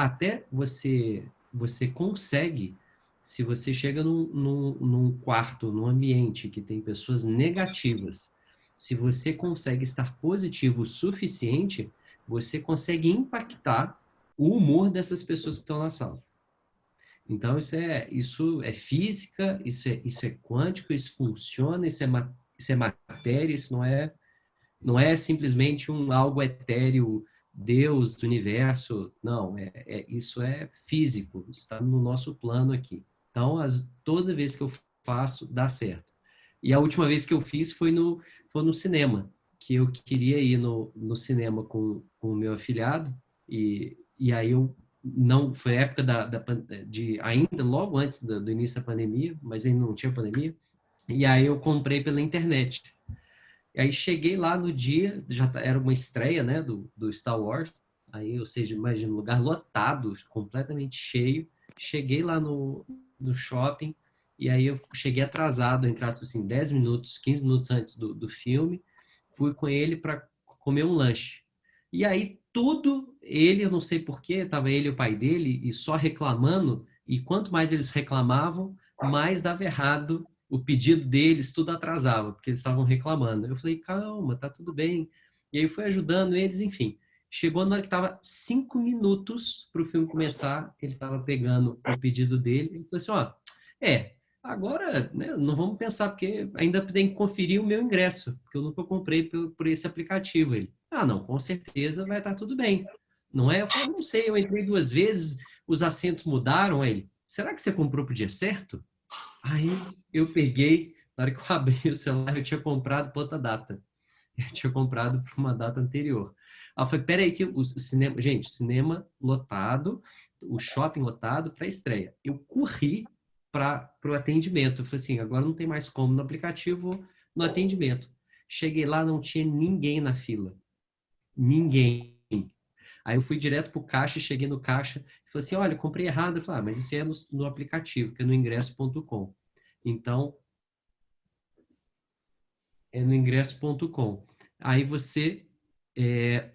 consegue, se você chega num quarto, num ambiente que tem pessoas negativas, se você consegue estar positivo o suficiente, você consegue impactar o humor dessas pessoas que estão na sala. Então, isso é física, isso é quântico, isso funciona, isso é matéria, isso não é simplesmente algo etéreo, Deus, universo, não, isso é físico, está no nosso plano aqui. Então, toda vez que eu faço, dá certo. E a última vez que eu fiz foi no cinema, que eu queria ir no cinema com o meu afilhado, e aí foi a época ainda logo antes do início da pandemia, mas ainda não tinha pandemia, e aí eu comprei pela internet. E aí cheguei lá no dia, já era uma estreia, né, do Star Wars, aí, ou seja, imagina, um lugar lotado, completamente cheio. Cheguei lá no shopping, e aí eu cheguei atrasado, entre aspas, assim, 10 minutos, 15 minutos antes do filme, fui com ele para comer um lanche. E aí eu não sei porquê, estava ele e o pai dele, e só reclamando, e quanto mais eles reclamavam, mais dava errado o pedido deles, tudo atrasava, porque eles estavam reclamando. Eu falei, calma, tá tudo bem. E aí eu fui ajudando eles, enfim. Chegou na hora que estava 5 minutos para o filme começar, ele estava pegando o pedido dele, ele falou assim, agora, né, não vamos pensar, porque ainda tem que conferir o meu ingresso, porque eu nunca comprei por esse aplicativo. Ele, Ah, não, com certeza vai estar tudo bem. Não é? Eu falei, não sei, eu entrei 2 vezes, os assentos mudaram. Aí ele, será que você comprou pro dia certo? Aí eu peguei, na hora que eu abri o celular, eu tinha comprado para outra data. Eu tinha comprado para uma data anterior. Aí eu falei, peraí, que o cinema, gente, cinema lotado, o shopping lotado para a estreia. Eu corri para o atendimento. Eu falei assim, agora não tem mais como no aplicativo, no atendimento. Cheguei lá, não tinha ninguém na fila. Ninguém. Aí eu fui direto pro caixa, cheguei no caixa e falei assim, olha, eu comprei errado. Eu falei, mas isso é no aplicativo, que é no ingresso.com. Então, é no ingresso.com. Aí você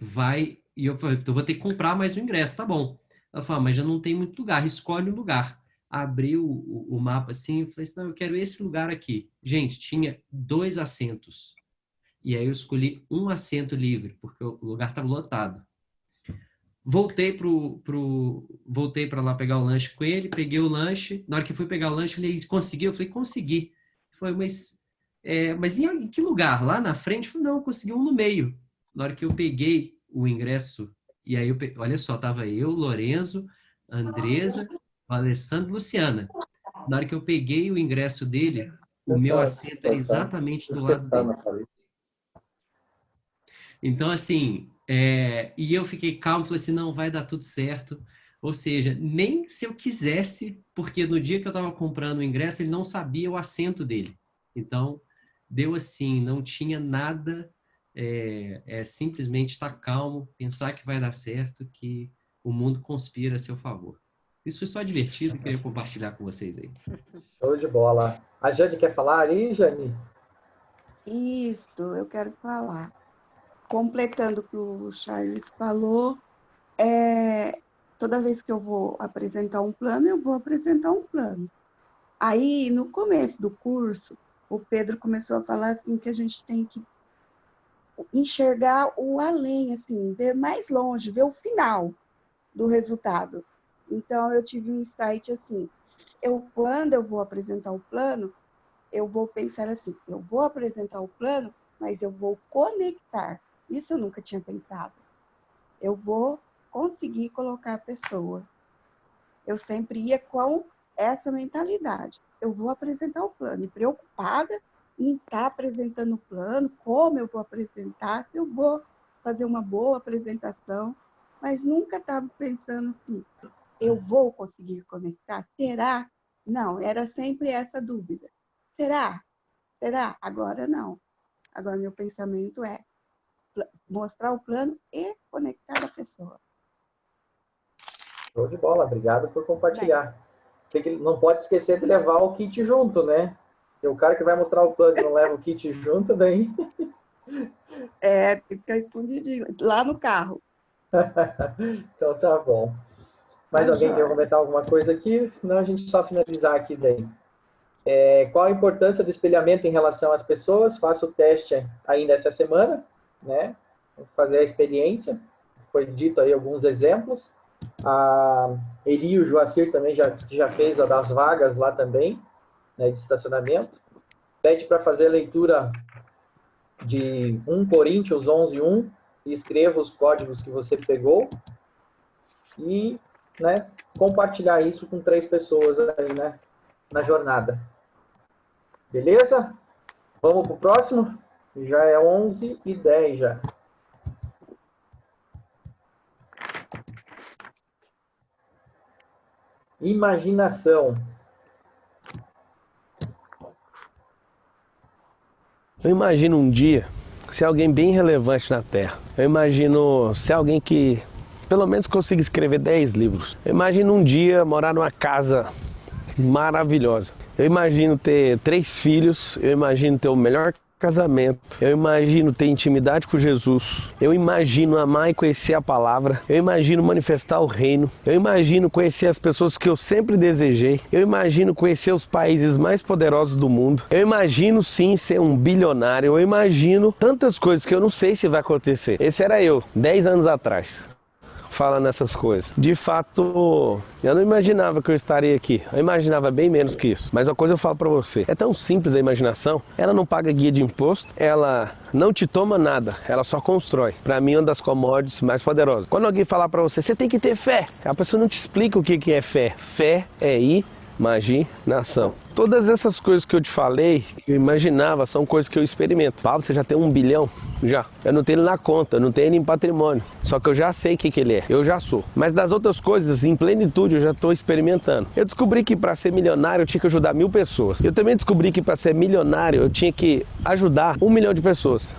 vai... E eu falei, eu vou ter que comprar mais um ingresso, tá bom. Ela falou, mas já não tem muito lugar, escolhe um lugar. Abri o mapa assim, e falei assim, não, eu quero esse lugar aqui. Gente, tinha 2 assentos. E aí eu escolhi um assento livre, porque o lugar estava lotado. Voltei para lá pegar o lanche com ele, peguei o lanche. Na hora que fui pegar o lanche, ele conseguiu? Eu falei, consegui. Ele falou, mas em que lugar? Lá na frente? Eu falei, não, eu consegui um no meio. Na hora que eu peguei o ingresso, e aí olha só, tava eu, Lorenzo, Andresa, Alessandro e Luciana. Na hora que eu peguei o ingresso dele, o meu assento era exatamente do lado dele. Então, assim, e eu fiquei calmo, falei assim, não, vai dar tudo certo. Ou seja, nem se eu quisesse, porque no dia que eu estava comprando o ingresso, ele não sabia o assento dele. Então, deu assim, não tinha nada, simplesmente estar calmo, pensar que vai dar certo, que o mundo conspira a seu favor. Isso foi só divertido, queria compartilhar com vocês aí. Show de bola. A Jane quer falar aí, Jane? Isso, eu quero falar. Completando o que o Charles falou, toda vez que eu vou apresentar um plano, eu vou apresentar um plano. Aí, no começo do curso, o Pedro começou a falar assim que a gente tem que enxergar o além, assim, ver mais longe, ver o final do resultado. Então, eu tive um insight assim, quando eu vou apresentar o plano, eu vou pensar assim, eu vou apresentar o plano, mas eu vou conectar. Isso eu nunca tinha pensado. Eu vou conseguir colocar a pessoa. Eu sempre ia com essa mentalidade. Eu vou apresentar o plano. E preocupada em estar apresentando o plano, como eu vou apresentar, se eu vou fazer uma boa apresentação. Mas nunca estava pensando assim, eu vou conseguir conectar? Será? Não, era sempre essa dúvida. Será? Será? Agora não. Agora meu pensamento é mostrar o plano e conectar a pessoa. Show de bola, obrigado por compartilhar. Não pode esquecer de levar o kit junto, né? E o cara que vai mostrar o plano e não leva o kit junto, daí... Tem que ficar escondidinho, lá no carro. Então tá bom. Mais alguém quer comentar alguma coisa aqui? Senão a gente só finalizar aqui daí. Qual a importância do espelhamento em relação às pessoas? Faça o teste ainda essa semana, né? Vamos fazer a experiência. Foi dito aí alguns exemplos. A Eli e o Joacir também já fez a das vagas lá também, né, de estacionamento. Pede para fazer a leitura de 1 Coríntios 11:1 e escreva os códigos que você pegou e, né, compartilhar isso com 3 pessoas aí, né, na jornada. Beleza? Vamos para o próximo? Já é 11:10 já. Imaginação. Eu imagino um dia ser alguém bem relevante na Terra. Eu imagino ser alguém que pelo menos consiga escrever 10 livros. Eu imagino um dia morar numa casa maravilhosa. Eu imagino ter 3 filhos. Eu imagino ter o melhor casamento. Eu imagino ter intimidade com Jesus. Eu imagino amar e conhecer a palavra. Eu imagino manifestar o reino. Eu imagino conhecer as pessoas que eu sempre desejei. Eu imagino conhecer os países mais poderosos do mundo. Eu imagino sim ser um bilionário. Eu imagino tantas coisas que eu não sei se vai acontecer. Esse era eu, 10 anos atrás. falando essas coisas. De fato, eu não imaginava que eu estaria aqui. Eu imaginava bem menos que isso. Mas uma coisa eu falo pra você, é tão simples a imaginação, ela não paga guia de imposto, ela não te toma nada, ela só constrói. Pra mim, uma das commodities mais poderosas. Quando alguém falar pra você, você tem que ter fé, a pessoa não te explica o que é fé. Fé é imaginação. Todas essas coisas que eu te falei, eu imaginava, são coisas que eu experimento. Pablo, você já tem 1 bilhão? Já. Eu não tenho ele na conta, eu não tenho ele em patrimônio. Só que eu já sei o que ele é. Eu já sou. Mas das outras coisas, em plenitude, eu já estou experimentando. Eu descobri que para ser milionário, eu tinha que ajudar 1000 pessoas. Eu também descobri que para ser milionário, eu tinha que ajudar 1 milhão de pessoas.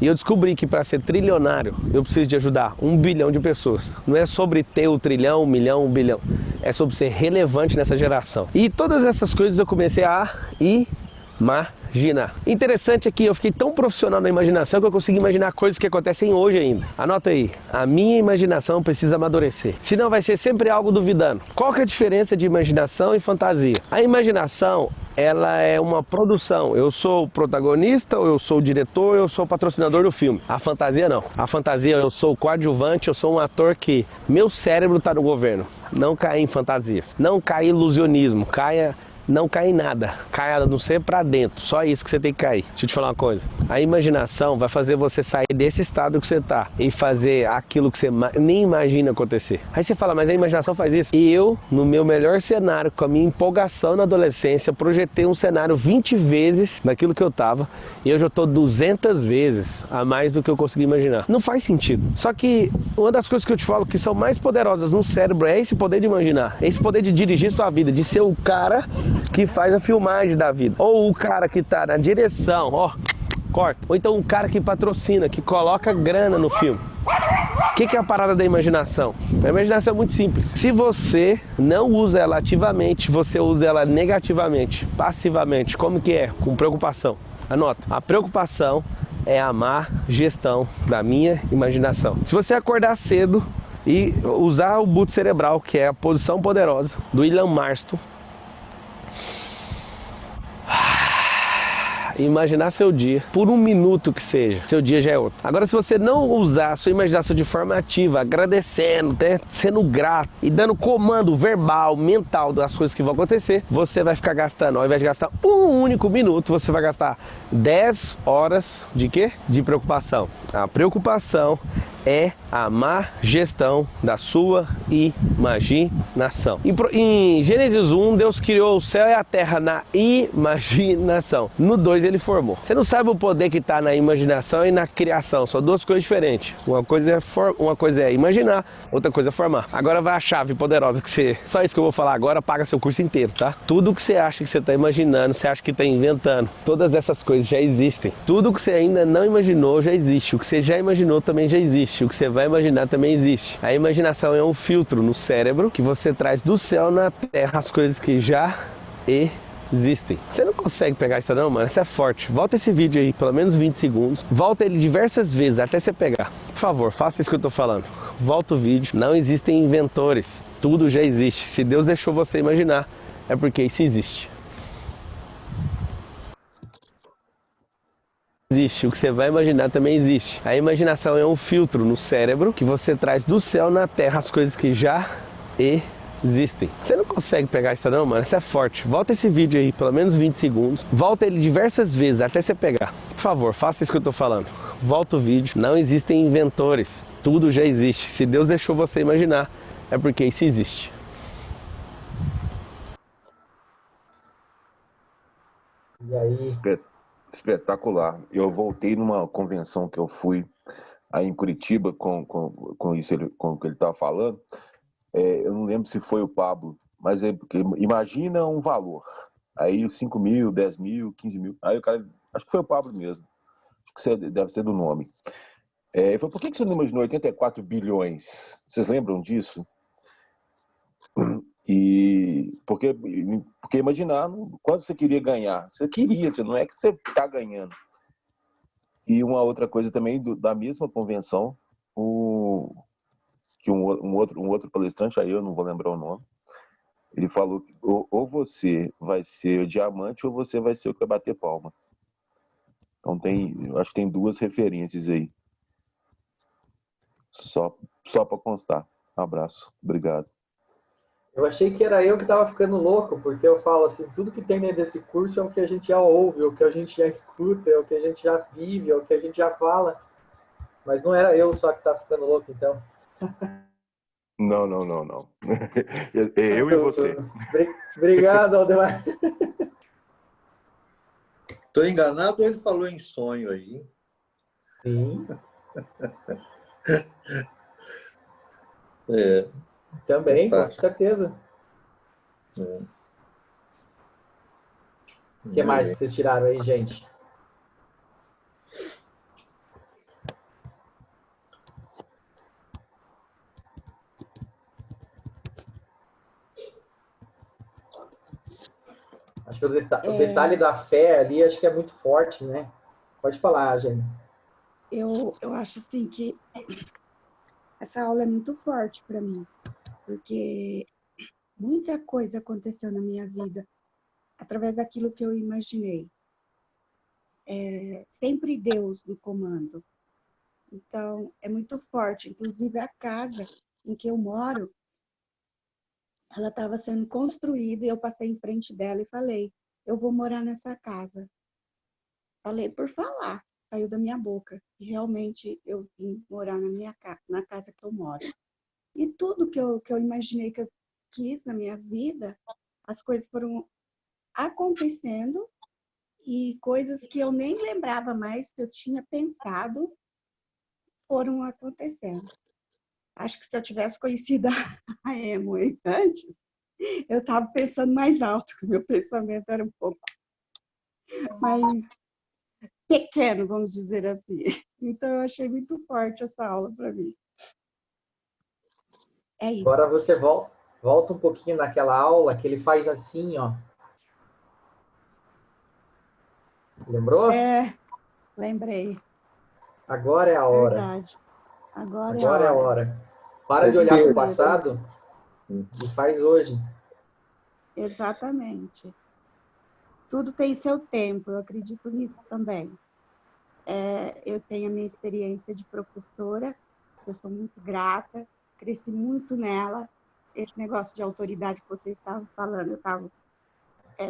E eu descobri que para ser trilionário, eu preciso de ajudar 1 bilhão de pessoas. Não é sobre ter o trilhão, 1 milhão, 1 bilhão. É sobre ser relevante nessa geração. E todas essas coisas eu comecei a imaginar. Interessante é que eu fiquei tão profissional na imaginação que eu consegui imaginar coisas que acontecem hoje ainda. Anota aí, a minha imaginação precisa amadurecer. Senão vai ser sempre algo duvidando. Qual que é a diferença de imaginação e fantasia? A imaginação, ela é uma produção. Eu sou o protagonista, ou eu sou o diretor, ou eu sou o patrocinador do filme. A fantasia não. A fantasia, eu sou o coadjuvante, eu sou um ator que meu cérebro está no governo. Não caia em fantasias. Não caia em ilusionismo. Não cai em nada, cai no ser pra dentro, só isso que você tem que cair. Deixa eu te falar uma coisa, a imaginação vai fazer você sair desse estado que você tá e fazer aquilo que você nem imagina acontecer. Aí você fala, mas a imaginação faz isso? E eu, no meu melhor cenário, com a minha empolgação na adolescência, projetei um cenário 20 vezes daquilo que eu tava e hoje eu tô 200 vezes a mais do que eu consegui imaginar. Não faz sentido. Só que uma das coisas que eu te falo que são mais poderosas no cérebro é esse poder de imaginar, é esse poder de dirigir sua vida, de ser o cara que faz a filmagem da vida, ou o cara que tá na direção, ó, corta, ou então o cara que patrocina, que coloca grana no filme. O que é a parada da imaginação? A imaginação é muito simples. Se você não usa ela ativamente, você usa ela negativamente, passivamente. Como que é? Com preocupação. Anota, a preocupação é a má gestão da minha imaginação. Se você acordar cedo e usar o boot cerebral, que é a posição poderosa do William Marston, imaginar seu dia, por 1 minuto que seja, seu dia já é outro. Agora, se você não usar a sua imaginação de forma ativa, agradecendo, sendo grato e dando comando verbal, mental das coisas que vão acontecer, você vai ficar gastando, ao invés de gastar 1 único minuto, você vai gastar 10 horas de quê? De preocupação. A preocupação é a má gestão da sua imaginação. Em Gênesis 1, Deus criou o céu e a terra na imaginação. No 2, ele formou. Você não sabe o poder que está na imaginação e na criação. São 2 coisas diferentes. Uma coisa é imaginar, outra coisa é formar. Agora vai a chave poderosa que você... Só isso que eu vou falar agora, paga seu curso inteiro, tá? Tudo que você acha que você está imaginando, você acha que está inventando, todas essas coisas já existem. Tudo que você ainda não imaginou já existe. O que você já imaginou também já existe. O que você vai imaginar também existe. A imaginação é um filtro no cérebro que você traz do céu na terra as coisas que já existem. Você não consegue pegar isso não, mano? Isso é forte. Volta esse vídeo aí, pelo menos 20 segundos. Volta ele diversas vezes até você pegar. Por favor, faça isso que eu tô falando. Volta o vídeo. Não existem inventores. Tudo já existe. Se Deus deixou você imaginar, é porque isso existe. Existe, o que você vai imaginar também existe. A imaginação é um filtro no cérebro que você traz do céu na terra as coisas que já existem. Você não consegue pegar isso não, mano? Isso é forte. Volta esse vídeo aí, pelo menos 20 segundos. Volta ele diversas vezes até você pegar. Por favor, faça isso que eu tô falando. Volta o vídeo. Não existem inventores. Tudo já existe. Se Deus deixou você imaginar, é porque isso existe. E aí... Espetacular. Eu voltei numa convenção que eu fui aí em Curitiba com isso, com o que ele estava falando. Eu não lembro se foi o Pablo, mas porque imagina um valor. Aí 5 mil, 10 mil, 15 mil. Aí o cara, acho que foi o Pablo mesmo. Acho que deve ser do nome. Ele falou, por que você não imaginou 84 bilhões? Vocês lembram disso? E porque imaginar quanto você queria ganhar, você não é que você está ganhando. E uma outra coisa também da mesma convenção, que um outro palestrante, aí eu não vou lembrar o nome, ele falou que ou você vai ser o diamante ou você vai ser o que vai bater palma. Então eu acho que tem 2 referências aí. Só Só para constar. Abraço. Obrigado. Eu achei que era eu que estava ficando louco, porque eu falo assim, tudo que tem dentro desse curso é o que a gente já ouve, é o que a gente já escuta, é o que a gente já vive, é o que a gente já fala. Mas não era eu só que estava ficando louco, então. Não. Eu e você. Obrigado, Aldemar. Estou enganado ou ele falou em sonho aí? Sim. Também, com certeza. O que mais que vocês tiraram aí, gente? Acho que o detalhe da fé ali, acho que é muito forte, né? Pode falar, Jenny. Eu acho assim que essa aula é muito forte para mim, porque muita coisa aconteceu na minha vida através daquilo que eu imaginei. Sempre Deus no comando. Então, é muito forte. Inclusive, a casa em que eu moro, ela estava sendo construída e eu passei em frente dela e falei, eu vou morar nessa casa. Falei por falar, saiu da minha boca. E realmente eu vim morar na casa que eu moro. E tudo que eu imaginei, que eu quis na minha vida, as coisas foram acontecendo e coisas que eu nem lembrava mais que eu tinha pensado foram acontecendo. Acho que se eu tivesse conhecido a Emily antes, eu estava pensando mais alto, meu pensamento era um pouco mais pequeno, vamos dizer assim. Então, eu achei muito forte essa aula para mim. É isso. Agora você volta um pouquinho naquela aula que ele faz assim, ó. Lembrou? Lembrei. Agora é a hora. Verdade. Agora é a hora. Para de olhar para o passado e faz hoje. Exatamente. Tudo tem seu tempo, eu acredito nisso também. Eu tenho a minha experiência de professora, eu sou muito grata, cresci muito nela. Esse negócio de autoridade que vocês estavam falando, eu estava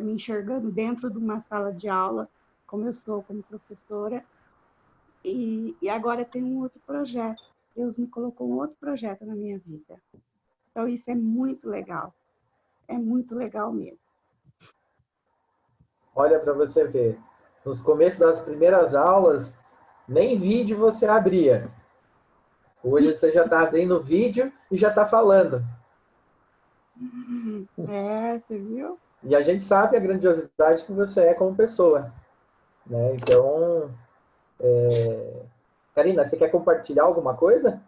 me enxergando dentro de uma sala de aula, como eu sou como professora, e agora tem um outro projeto. Deus me colocou um outro projeto na minha vida. Então, isso é muito legal mesmo. Olha para você ver. Nos começos das primeiras aulas, nem vídeo você abria. Hoje você já está abrindo o vídeo e já está falando. Você viu? E a gente sabe a grandiosidade que você é como pessoa. Né? Então, Karina, você quer compartilhar alguma coisa?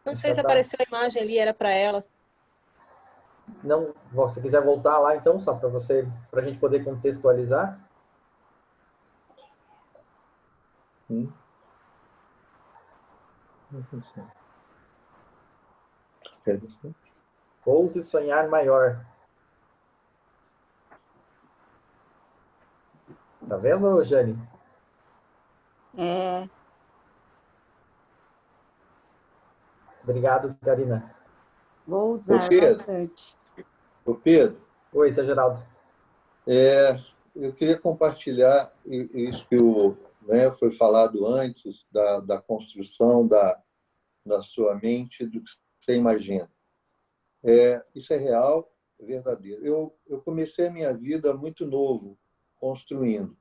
Não sei se apareceu a imagem ali, era para ela. Não, se você quiser voltar lá, então, só para a gente poder contextualizar. Ouse sonhar maior. Tá vendo, Jane? Obrigado, Karina. Vou usar bastante. Ô Pedro. Oi, seu Geraldo. Eu queria compartilhar isso que foi falado antes, da construção da sua mente, do que você imagina. Isso é real, é verdadeiro. Eu comecei a minha vida muito novo, construindo.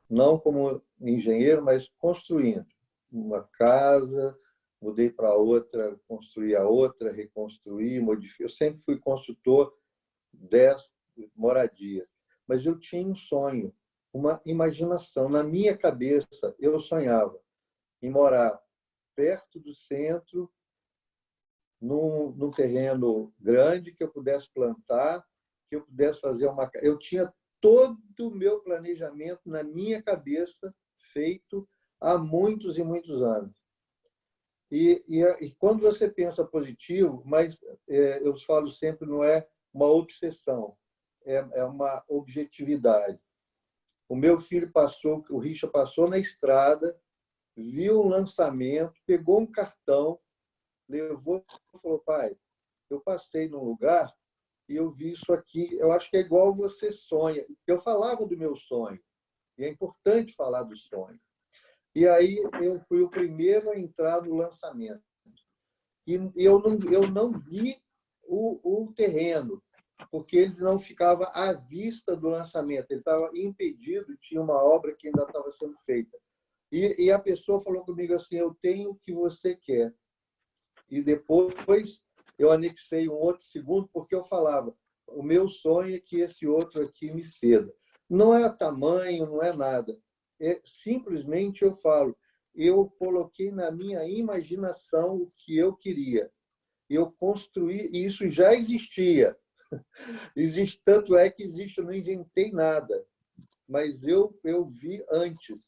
Não como engenheiro, mas construindo. Uma casa, mudei para outra, construí a outra, reconstruí, modifiquei. Eu sempre fui construtor dessa moradia. Mas eu tinha um sonho, uma imaginação. Na minha cabeça, eu sonhava em morar perto do centro, num terreno grande, que eu pudesse plantar, que eu pudesse fazer uma... Eu tinha todo o meu planejamento na minha cabeça, feito há muitos e muitos anos. E quando você pensa positivo, mas eu falo sempre, não é uma obsessão, é uma objetividade. O meu filho o Richard passou na estrada, viu um lançamento, pegou um cartão, levou e falou: pai, eu passei num lugar e eu vi isso aqui, eu acho que é igual você sonha. Eu falava do meu sonho, e é importante falar do sonho. E aí eu fui o primeiro a entrar no lançamento. E eu não vi o terreno, porque ele não ficava à vista do lançamento, ele estava impedido, tinha uma obra que ainda estava sendo feita. E a pessoa falou comigo assim: eu tenho o que você quer. E depois eu anexei um outro segundo, porque eu falava: o meu sonho é que esse outro aqui me ceda. Não é tamanho, não é nada. É simplesmente eu falo: eu coloquei na minha imaginação o que eu queria. Eu construí, e isso já existia. Existe, tanto é que existe, eu não inventei nada. Mas eu vi antes.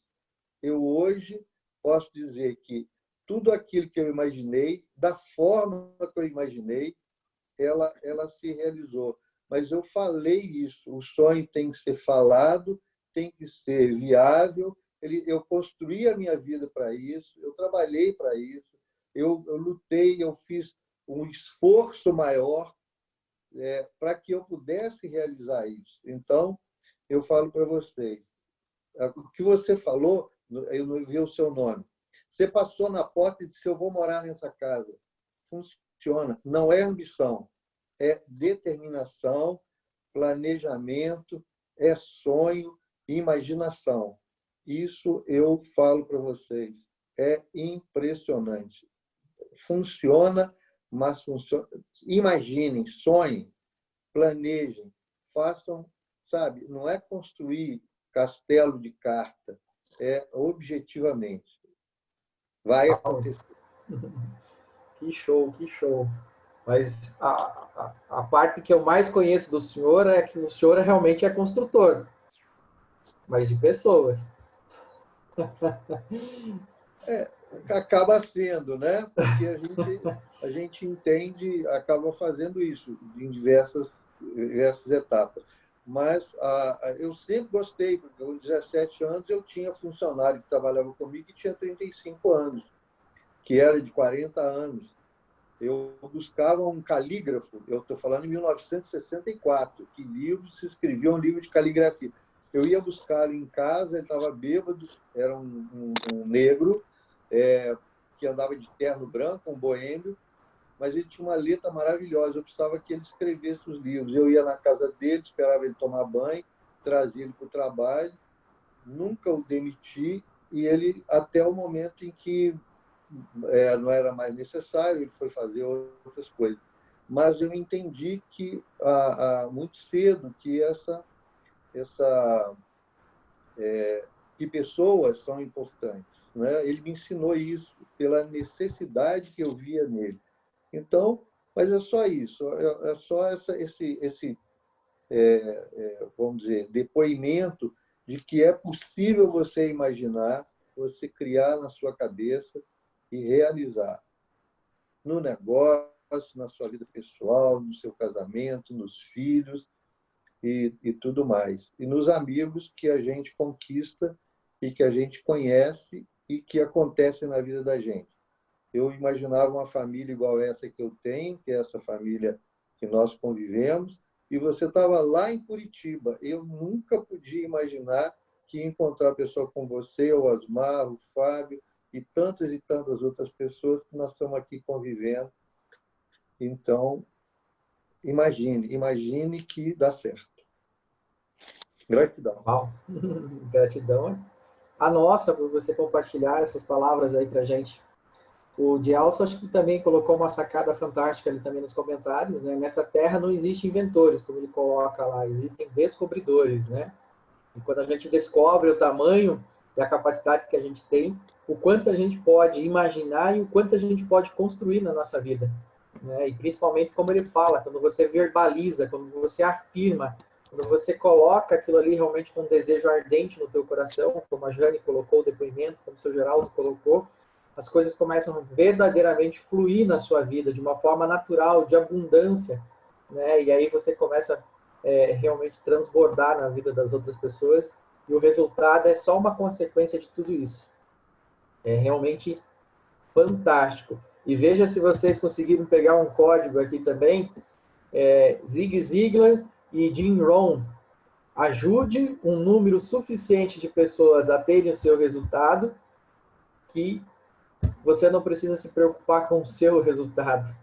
Eu hoje posso dizer que tudo aquilo que eu imaginei, da forma que eu imaginei, ela se realizou. Mas eu falei isso, o sonho tem que ser falado, tem que ser viável. Eu construí a minha vida para isso, eu trabalhei para isso, eu lutei, eu fiz um esforço maior para que eu pudesse realizar isso. Então, eu falo para vocês, o que você falou, eu não vi o seu nome. Você passou na porta e disse: eu vou morar nessa casa. Funciona. Não é ambição, é determinação, planejamento, é sonho, imaginação. Isso eu falo para vocês. É impressionante. Funciona, mas funciona. Imaginem, sonhem, planejem, façam, sabe? Não é construir castelo de carta, é objetivamente. Vai acontecer. Que show, que show. Mas a parte que eu mais conheço do senhor é que o senhor realmente é construtor, mas de pessoas. Acaba sendo, né? Porque a gente entende, acaba fazendo isso em diversas etapas. Mas eu sempre gostei, porque aos 17 anos eu tinha funcionário que trabalhava comigo que tinha 35 anos, que era de 40 anos. Eu buscava um calígrafo, eu estou falando em 1964, que livro se escrevia um livro de caligrafia. Eu ia buscar em casa, ele estava bêbado, era um negro, que andava de terno branco, um boêmio, mas ele tinha uma letra maravilhosa. Eu precisava que ele escrevesse os livros. Eu ia na casa dele, esperava ele tomar banho, trazia ele para o trabalho, nunca o demiti, e ele, até o momento em que não era mais necessário, ele foi fazer outras coisas. Mas eu entendi que muito cedo que que pessoas são importantes, né? Ele me ensinou isso pela necessidade que eu via nele. Então, mas é só isso, é só esse vamos dizer, depoimento de que é possível você imaginar, você criar na sua cabeça e realizar no negócio, na sua vida pessoal, no seu casamento, nos filhos e tudo mais. E nos amigos que a gente conquista e que a gente conhece e que acontecem na vida da gente. Eu imaginava uma família igual essa que eu tenho, que é essa família que nós convivemos, e você estava lá em Curitiba. Eu nunca podia imaginar que ia encontrar pessoa como você, o Osmar, o Fábio e tantas outras pessoas que nós estamos aqui convivendo. Então, imagine que dá certo. Gratidão. Uau. Gratidão a nossa por você compartilhar essas palavras aí para a gente. O Dielso acho que também colocou uma sacada fantástica ali também nos comentários, né? Nessa terra não existem inventores, como ele coloca lá, existem descobridores, né? E quando a gente descobre o tamanho e a capacidade que a gente tem, o quanto a gente pode imaginar e o quanto a gente pode construir na nossa vida, né? E principalmente como ele fala, quando você verbaliza, quando você afirma, quando você coloca aquilo ali realmente com um desejo ardente no teu coração, como a Jane colocou o depoimento, como o seu Geraldo colocou, as coisas começam a verdadeiramente fluir na sua vida de uma forma natural, de abundância, né? E aí você começa realmente transbordar na vida das outras pessoas e o resultado é só uma consequência de tudo isso. É realmente fantástico. E veja se vocês conseguiram pegar um código aqui também. Zig Ziglar e Jim Rohn. Ajude um número suficiente de pessoas a terem o seu resultado, que você não precisa se preocupar com o seu resultado.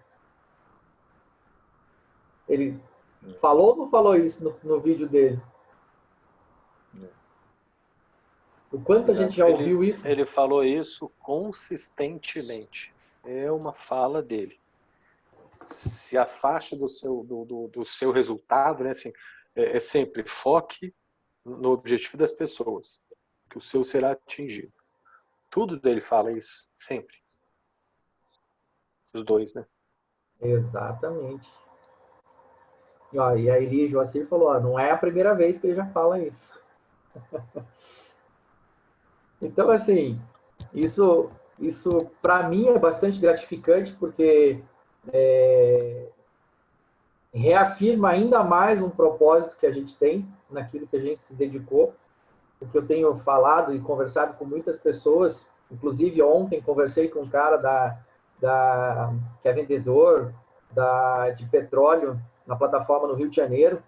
Ele falou ou não falou isso no vídeo dele? O quanto a gente já ouviu isso? Ele falou isso consistentemente. É uma fala dele. Se afaste do seu resultado, né? Assim, sempre foque no objetivo das pessoas, que o seu será atingido. Tudo dele fala isso, sempre. Os dois, né? Exatamente. E a Eli Joacir falou, não é a primeira vez que ele já fala isso. Então, assim, isso para mim é bastante gratificante, porque reafirma ainda mais um propósito que a gente tem naquilo que a gente se dedicou. Porque eu tenho falado e conversado com muitas pessoas, inclusive ontem conversei com um cara que é vendedor de petróleo na plataforma no Rio de Janeiro,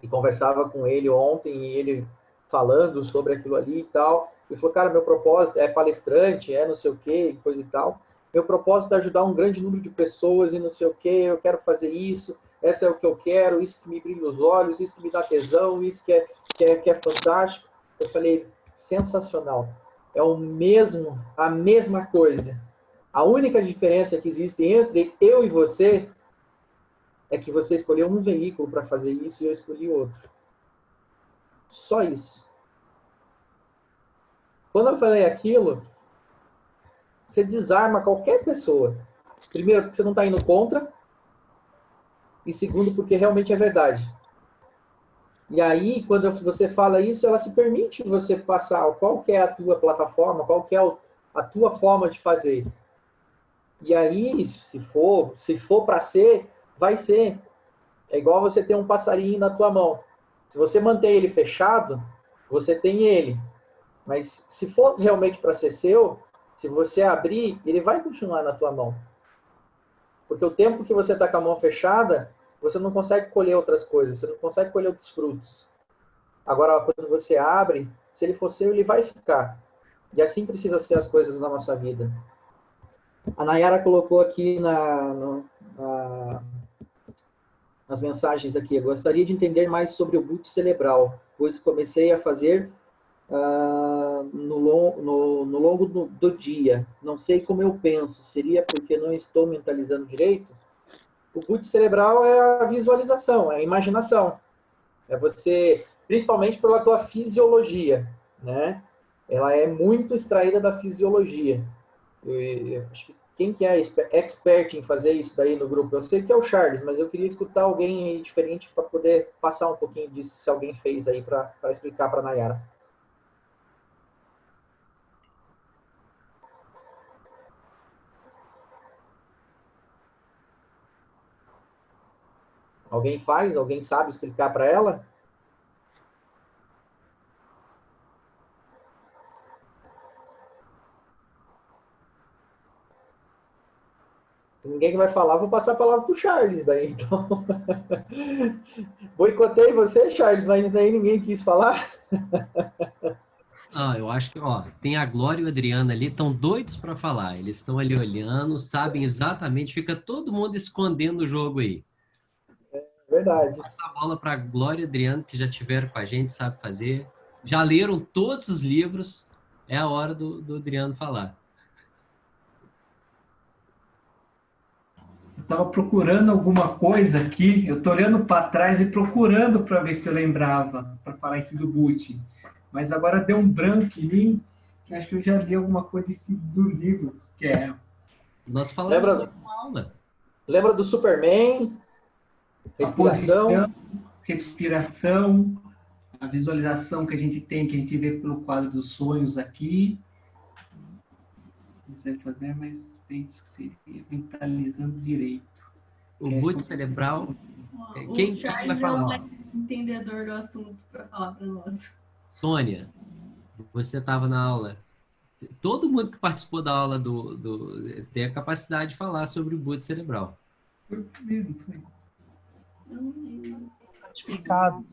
e conversava com ele ontem, e ele falando sobre aquilo ali e tal. Ele falou, cara, meu propósito é palestrante, não sei o quê, coisa e tal. Meu propósito é ajudar um grande número de pessoas e não sei o quê, eu quero fazer isso, essa é o que eu quero, isso que me brilha os olhos, isso que me dá tesão, isso que é fantástico. Eu falei, sensacional. É a mesma coisa. A única diferença que existe entre eu e você é que você escolheu um veículo para fazer isso e eu escolhi outro. Só isso. Quando eu falei aquilo, você desarma qualquer pessoa. Primeiro, porque você não está indo contra. E segundo, porque realmente é verdade. E aí, quando você fala isso, ela se permite você passar qual que é a tua plataforma, qual que é a tua forma de fazer. E aí, se for para ser, vai ser. É igual você ter um passarinho na tua mão. Se você manter ele fechado, você tem ele. Mas se for realmente para ser seu, se você abrir, ele vai continuar na tua mão. Porque o tempo que você está com a mão fechada, você não consegue colher outras coisas, você não consegue colher outros frutos. Agora, quando você abre, se ele for seu, ele vai ficar. E assim precisa ser as coisas na nossa vida. A Nayara colocou aqui nas mensagens aqui, eu gostaria de entender mais sobre o boot cerebral, pois comecei a fazer no longo do dia. Não sei como eu penso, seria porque não estou mentalizando direito? O boot cerebral é a visualização, é a imaginação. É você, principalmente pela tua fisiologia, né? Ela é muito extraída da fisiologia. Eu acho que quem que é expert em fazer isso daí no grupo? Eu sei que é o Charles, mas eu queria escutar alguém aí diferente para poder passar um pouquinho disso, se alguém fez aí para explicar para a Nayara. Alguém faz? Alguém sabe explicar para ela? Ninguém que vai falar, vou passar a palavra para o Charles daí, então. Boicotei você, Charles, mas daí ninguém quis falar. Eu acho que, tem a Glória e o Adriano ali, estão doidos para falar. Eles estão ali olhando, sabem exatamente, fica todo mundo escondendo o jogo aí. Verdade. Passa a bola para a Glória e o Adriano, que já estiveram com a gente, sabe fazer. Já leram todos os livros, é a hora do Adriano falar. Eu estava procurando alguma coisa aqui, eu estou olhando para trás e procurando para ver se eu lembrava, para falar isso do boot. Mas agora deu um branco em mim, que acho que eu já li alguma coisa do livro, que é... Nós falamos sobre uma aula. Lembra do Superman? Respiração, a visualização que a gente tem, que a gente vê pelo quadro dos sonhos aqui. Não sei fazer, mas penso que seria mentalizando direito. O boot cerebral... Quem vai falar? É um entendedor do assunto para falar para nós. Sônia, você estava na aula. Todo mundo que participou da aula tem a capacidade de falar sobre o boot cerebral. Explicado.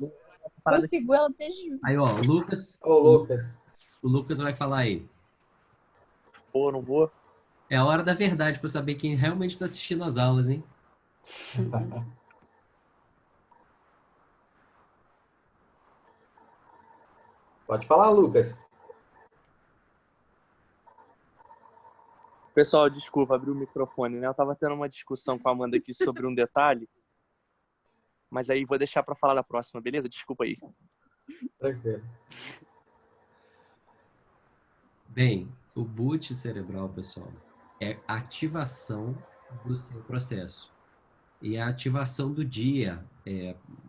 Consigo ela desde... Aí, ó, o Lucas. O Lucas vai falar aí. Pô, não vou. É a hora da verdade para saber quem realmente está assistindo às aulas, hein? Pode falar, Lucas. Pessoal, desculpa, abri o microfone, né? Eu tava tendo uma discussão com a Amanda aqui sobre um detalhe, mas aí vou deixar para falar da próxima, beleza? Desculpa aí. Tranquilo. Bem, o boot cerebral, pessoal, é a ativação do seu processo. E a ativação do dia,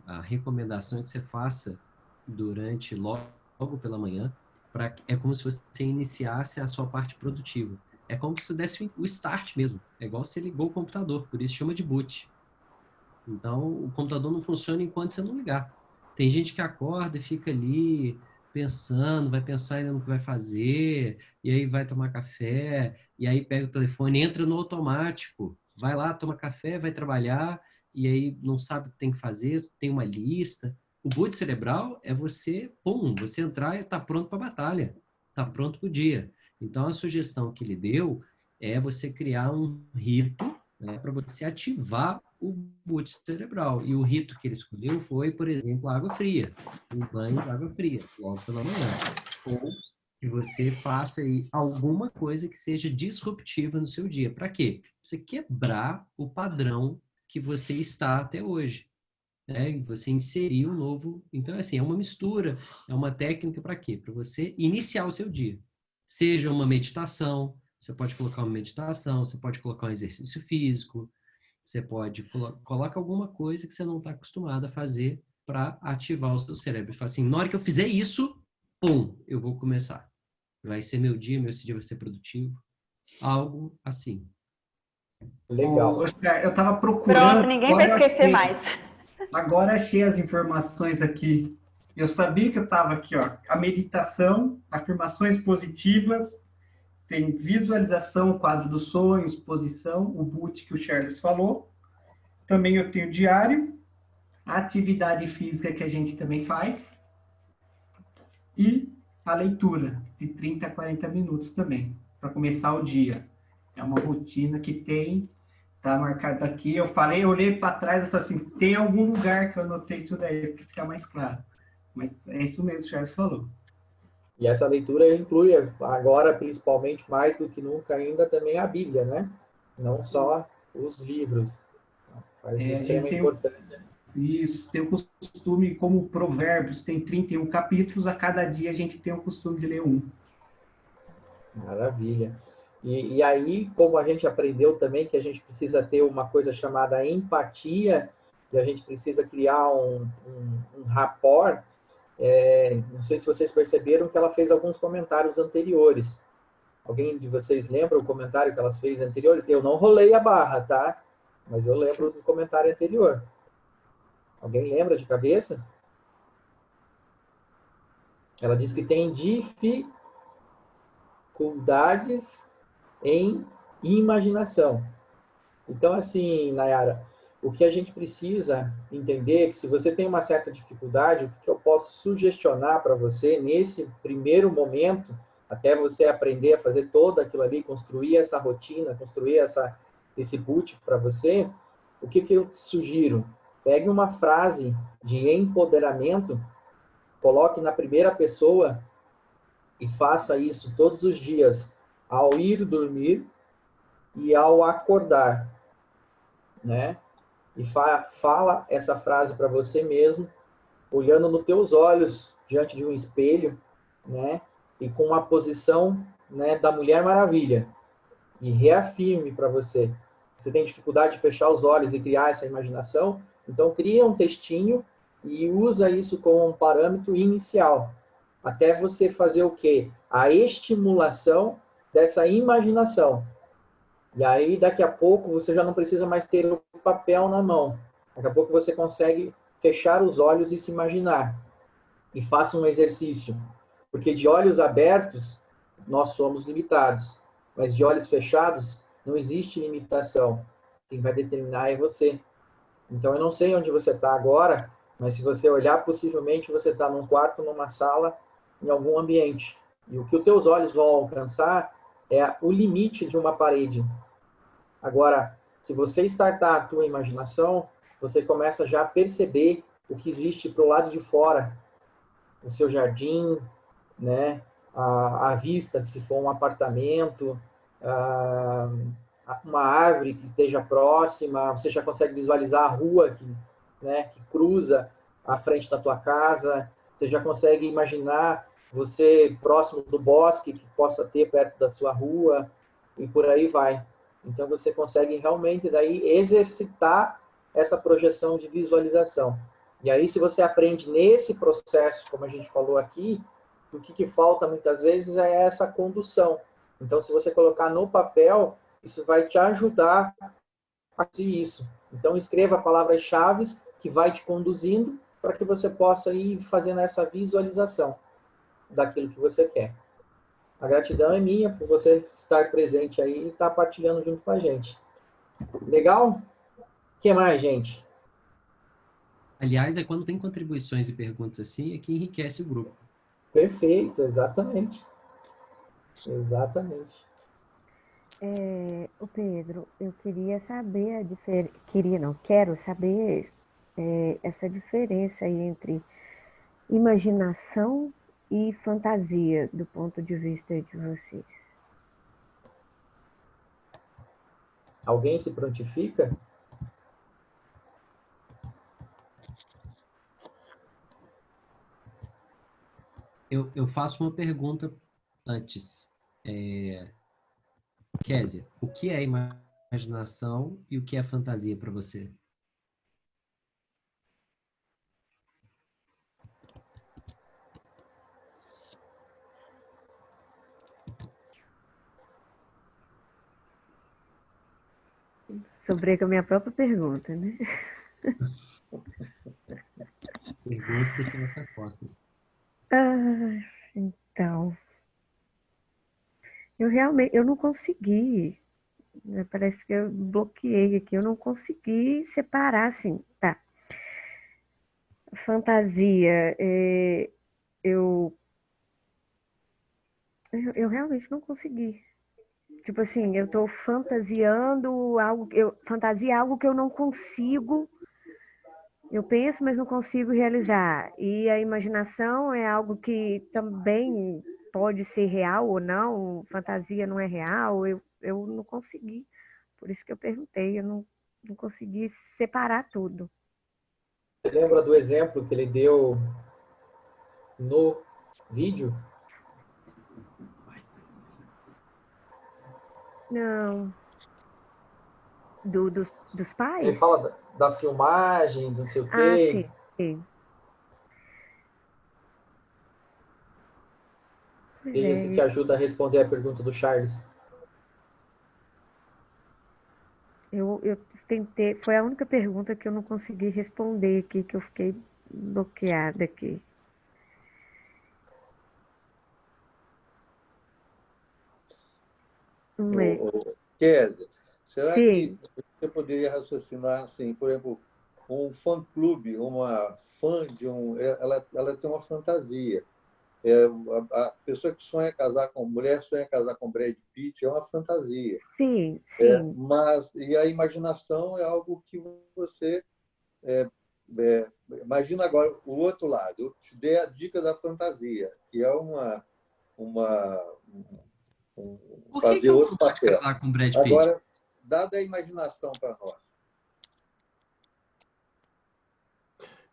a recomendação é que você faça durante logo pela manhã, é como se você iniciasse a sua parte produtiva. É como se você desse o start mesmo. É igual você ligou o computador, por isso chama de boot. Então, o computador não funciona enquanto você não ligar. Tem gente que acorda e fica ali pensando, vai pensar ainda no que vai fazer, e aí vai tomar café, e aí pega o telefone, entra no automático, vai lá, toma café, vai trabalhar, e aí não sabe o que tem que fazer, tem uma lista. O boot cerebral é você entrar e tá pronto para a batalha, tá pronto para o dia. Então, a sugestão que ele deu é você criar um rito, né, para você ativar o boot cerebral. E o rito que ele escolheu foi, por exemplo, água fria. Um banho de água fria, logo pela manhã. Ou que você faça aí alguma coisa que seja disruptiva no seu dia. Para quê? Você quebrar o padrão que você está até hoje. Né? Você inserir um novo... Então, assim, é uma mistura, é uma técnica para quê? Para você iniciar o seu dia. Seja uma meditação, você pode colocar uma meditação, você pode colocar um exercício físico, você pode colocar alguma coisa que você não está acostumado a fazer para ativar o seu cérebro. Fala assim, na hora que eu fizer isso, pum, eu vou começar. Vai ser meu dia vai ser produtivo. Algo assim. Legal. Eu estava procurando... Pronto, ninguém vai esquecer mais. Agora achei as informações aqui. Eu sabia que eu estava aqui, ó. A meditação, afirmações positivas, tem visualização, o quadro dos sonhos, posição, o boot que o Charles falou. Também eu tenho diário, a atividade física que a gente também faz e a leitura, de 30 a 40 minutos também, para começar o dia. É uma rotina que tá marcado aqui. Eu olhei para trás e falei assim, tem algum lugar que eu anotei isso daí, para ficar mais claro. Mas é isso mesmo que o Charles falou. E essa leitura inclui agora, principalmente, mais do que nunca ainda, também a Bíblia, né? Não só os livros. Faz de extrema importância. Isso, tem o costume, como Provérbios, tem 31 capítulos, a cada dia a gente tem o costume de ler um. Maravilha. E aí, como a gente aprendeu também que a gente precisa ter uma coisa chamada empatia, que a gente precisa criar um rapport. Não sei se vocês perceberam que ela fez alguns comentários anteriores. Alguém de vocês lembra o comentário que ela fez anteriores? Eu não rolei a barra, tá? Mas eu lembro do comentário anterior. Alguém lembra de cabeça? Ela diz que tem dificuldades em imaginação. Então, assim, Nayara, o que a gente precisa entender é que se você tem uma certa dificuldade, o que eu posso sugestionar para você nesse primeiro momento, até você aprender a fazer todo aquilo ali, construir essa rotina, construir esse boot para você, o que eu sugiro? Pegue uma frase de empoderamento, coloque na primeira pessoa e faça isso todos os dias, ao ir dormir e ao acordar, né? E fala essa frase para você mesmo, olhando nos teus olhos, diante de um espelho, né? E com uma posição, né, da Mulher Maravilha. E reafirme para você. Você tem dificuldade de fechar os olhos e criar essa imaginação? Então, cria um textinho e usa isso como um parâmetro inicial. Até você fazer o quê? A estimulação dessa imaginação. E aí, daqui a pouco, você já não precisa mais ter o papel na mão. Daqui a pouco você consegue fechar os olhos e se imaginar. E faça um exercício. Porque de olhos abertos, nós somos limitados. Mas de olhos fechados, não existe limitação. Quem vai determinar é você. Então, eu não sei onde você está agora, mas se você olhar, possivelmente você está num quarto, numa sala, em algum ambiente. E o que os teus olhos vão alcançar é o limite de uma parede. Agora, se você startar a tua imaginação, você começa já a perceber o que existe para o lado de fora. O seu jardim, né? A vista, se for um apartamento, uma árvore que esteja próxima, você já consegue visualizar a rua que cruza a frente da tua casa, você já consegue imaginar você próximo do bosque que possa ter perto da sua rua, e por aí vai. Então, você consegue realmente daí exercitar essa projeção de visualização. E aí, se você aprende nesse processo, como a gente falou aqui, o que falta muitas vezes é essa condução. Então, se você colocar no papel, isso vai te ajudar a fazer isso. Então, escreva palavras-chave que vai te conduzindo para que você possa ir fazendo essa visualização daquilo que você quer. A gratidão é minha por você estar presente aí e estar partilhando junto com a gente. Legal? O que mais, gente? Aliás, é quando tem contribuições e perguntas assim, é que enriquece o grupo. Perfeito, exatamente. Exatamente. O Pedro, eu queria saber a diferença. Quero saber essa diferença aí entre imaginação e fantasia, do ponto de vista de vocês. Alguém se prontifica? Eu faço uma pergunta antes. Kézia, o que é imaginação e o que é fantasia para você? Sobrei com a minha própria pergunta, né? Perguntas são as respostas. Então, eu não consegui, né? Parece que eu bloqueei aqui, eu não consegui separar, assim, tá. Fantasia, eu realmente não consegui. Tipo assim, eu tô fantasiando algo, fantasia é algo que eu não consigo, eu penso, mas não consigo realizar. E a imaginação é algo que também pode ser real ou não, fantasia não é real, eu não consegui. Por isso que eu perguntei, eu não consegui separar tudo. Você lembra do exemplo que ele deu no vídeo? Não. Dos pais? Ele fala da filmagem, não sei o quê. Ah, sim, sim. Esse que ajuda a responder a pergunta do Charles. Eu tentei, foi a única pergunta que eu não consegui responder aqui, que eu fiquei bloqueada aqui. Kézia, será Sim. que você poderia raciocinar assim, por exemplo, um fã-clube, uma fã de ela tem uma fantasia. A pessoa que sonha casar com mulher sonha casar com Brad Pitt é uma fantasia. Sim, sim. E a imaginação é algo que você imagina agora o outro lado. Eu te dei a dica da fantasia, que é fazer outro papel. Com Brad Pitt? Agora, dada a imaginação para nós.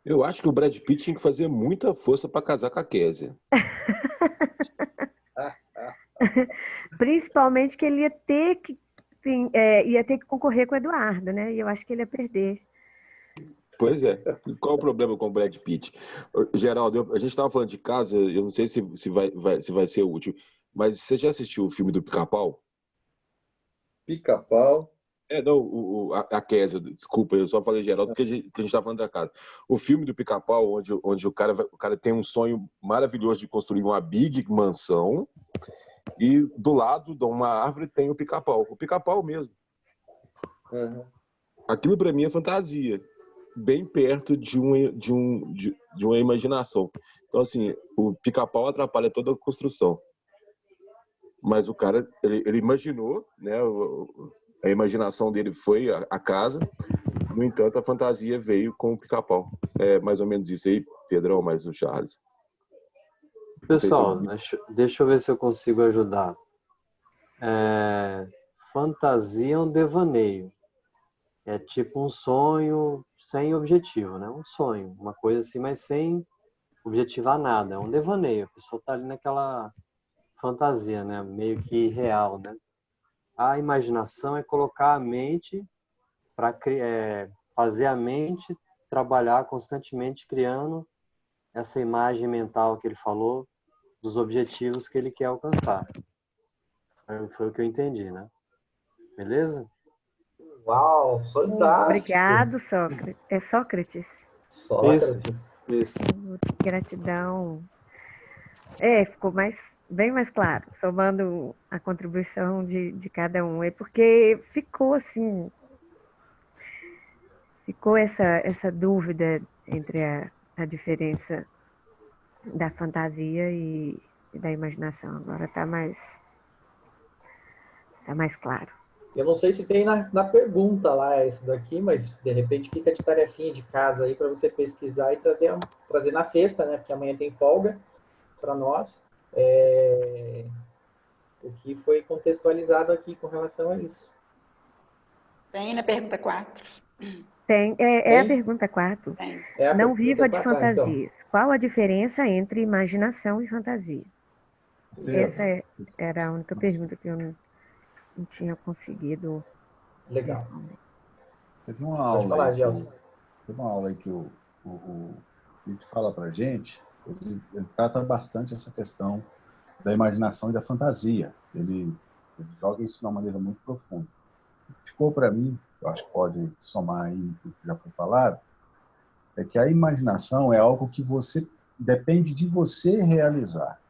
Eu acho que o Brad Pitt tinha que fazer muita força para casar com a Kézia. Principalmente que ele ia ter que concorrer com o Eduardo, né? E eu acho que ele ia perder. Pois é. Qual o problema com o Brad Pitt? Geraldo, a gente estava falando de casa, eu não sei se vai ser útil, mas você já assistiu o filme do Pica-Pau? Pica-Pau? Não, a Kézia, desculpa, eu só falei Geraldo porque a gente estava falando da casa. O filme do Pica-Pau, onde o cara tem um sonho maravilhoso de construir uma big mansão E do lado de uma árvore tem o pica-pau. O pica-pau mesmo. Aquilo para mim é fantasia. Bem perto de uma imaginação. Então, assim, o pica-pau atrapalha toda a construção. Mas o cara, ele imaginou, né? A imaginação dele foi a casa. No entanto, a fantasia veio com o pica-pau. É mais ou menos isso aí, Pedrão, mais o Charles. Pessoal, deixa eu ver se eu consigo ajudar. Fantasia é um devaneio. É tipo um sonho sem objetivo, né? Um sonho, uma coisa assim, mas sem objetivar nada. É um devaneio. A pessoa tá ali naquela fantasia, né? Meio que real, né? A imaginação é colocar a mente para fazer a mente trabalhar constantemente criando essa imagem mental que ele falou dos objetivos que ele quer alcançar. Foi o que eu entendi, né? Beleza? Uau, fantástico! Obrigado, Sócrates. É Sócrates? Sócrates. Isso. Gratidão. Ficou bem mais claro, somando a contribuição de cada um. É porque ficou assim, ficou essa dúvida entre a diferença da fantasia e da imaginação. Agora está mais claro. Eu não sei se tem na pergunta lá esse daqui, mas de repente fica de tarefinha de casa aí para você pesquisar e trazer na sexta, né? Porque amanhã tem folga para nós. O que foi contextualizado aqui com relação a isso. Tem na pergunta 4. Tem, Tem? a pergunta 4. pergunta Não viva de 4, fantasias. então. Qual a diferença entre imaginação e fantasia? Beleza. Essa era a única pergunta que eu não tinha conseguido. Legal. Teve uma Pode aula falar, aí Gelson. Teve uma aula aí que o Felipe fala pra gente, ele trata bastante essa questão da imaginação e da fantasia. Ele joga isso de uma maneira muito profunda. Ficou para mim, eu acho que pode somar aí o que já foi falado, é que a imaginação é algo que depende de você realizar.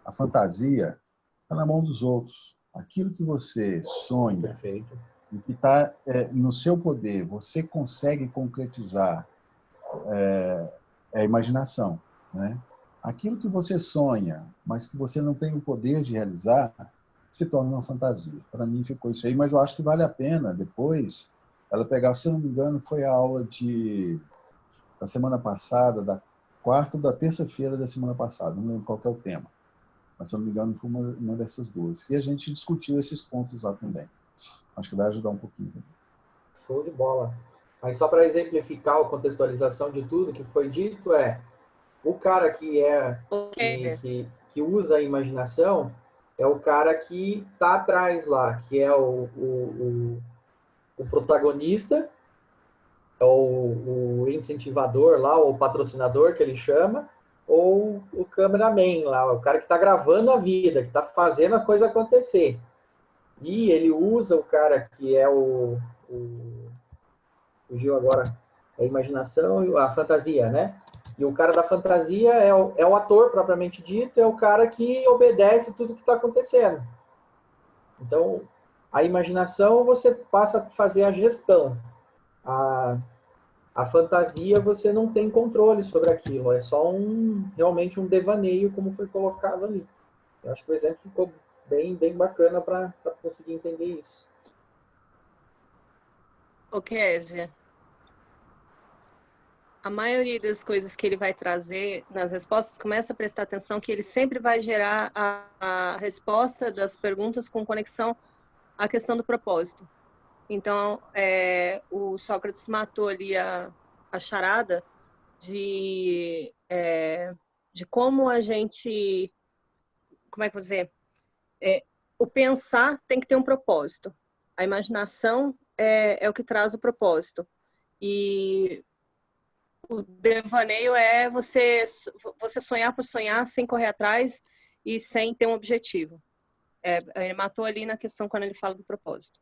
A fantasia está na mão dos outros. Aquilo que você sonha, Perfeito. e que está no seu poder, você consegue concretizar a imaginação, né? Aquilo que você sonha, mas que você não tem o poder de realizar, se torna uma fantasia. Para mim ficou isso aí, mas eu acho que vale a pena depois ela pegar, se eu não me engano, foi a aula da semana passada, da quarta ou da terça-feira da semana passada, não lembro qual que é o tema, mas se eu não me engano foi uma dessas duas. E a gente discutiu esses pontos lá também. Acho que vai ajudar um pouquinho. Show de bola. Mas só para exemplificar a contextualização de tudo que foi dito, o cara que que usa a imaginação é o cara que está atrás lá, que é o protagonista, é o incentivador lá, o patrocinador que ele chama, ou o cameraman lá, o cara que está gravando a vida, que está fazendo a coisa acontecer. E ele usa o cara que é fugiu agora a imaginação e a fantasia, né? E o cara da fantasia é o ator propriamente dito, é o cara que obedece tudo que está acontecendo. Então, a imaginação você passa a fazer a gestão. A fantasia você não tem controle sobre aquilo, é só realmente um devaneio, como foi colocado ali. Eu acho que o exemplo ficou bem bacana para conseguir entender isso. Kézia, a maioria das coisas que ele vai trazer nas respostas, começa a prestar atenção que ele sempre vai gerar a resposta das perguntas com conexão à questão do propósito. Então, o Sócrates matou ali a charada de como a gente... Como é que eu vou dizer? O pensar tem que ter um propósito. A imaginação é o que traz o propósito. E o devaneio é você sonhar por sonhar, sem correr atrás e sem ter um objetivo. Ele matou ali na questão quando ele fala do propósito.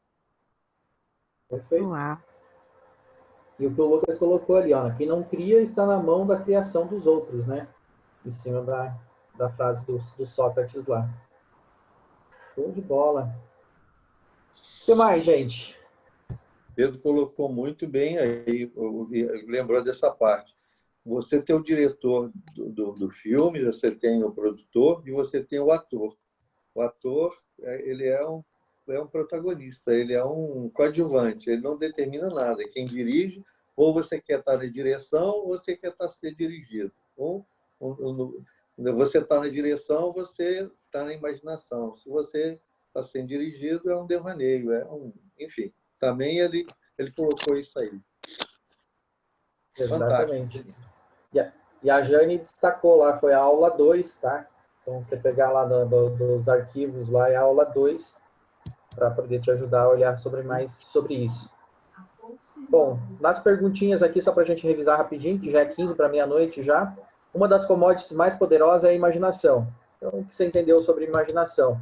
Perfeito. Uau. E o que o Lucas colocou ali, ó, quem não cria está na mão da criação dos outros, né? Em cima da frase do Sócrates lá. Show de bola. O que mais, gente? Pedro colocou muito bem aí, lembrou dessa parte. Você tem o diretor do filme, você tem o produtor e você tem o ator. O ator, ele é um protagonista, ele é um coadjuvante, ele não determina nada. Quem dirige, ou você quer estar na direção, ou você quer estar ser dirigido. Você está na direção, você está na imaginação. Se você está sendo dirigido, é um devaneio, enfim. Também ele colocou isso aí. Exatamente. E a Jane destacou lá, foi a aula 2, tá? Então, você pegar lá dos arquivos, lá é a aula 2, para poder te ajudar a olhar mais sobre isso. Bom, nas perguntinhas aqui, só para a gente revisar rapidinho, que já é 15 para meia-noite já. Uma das commodities mais poderosas é a imaginação. Então, o que você entendeu sobre imaginação?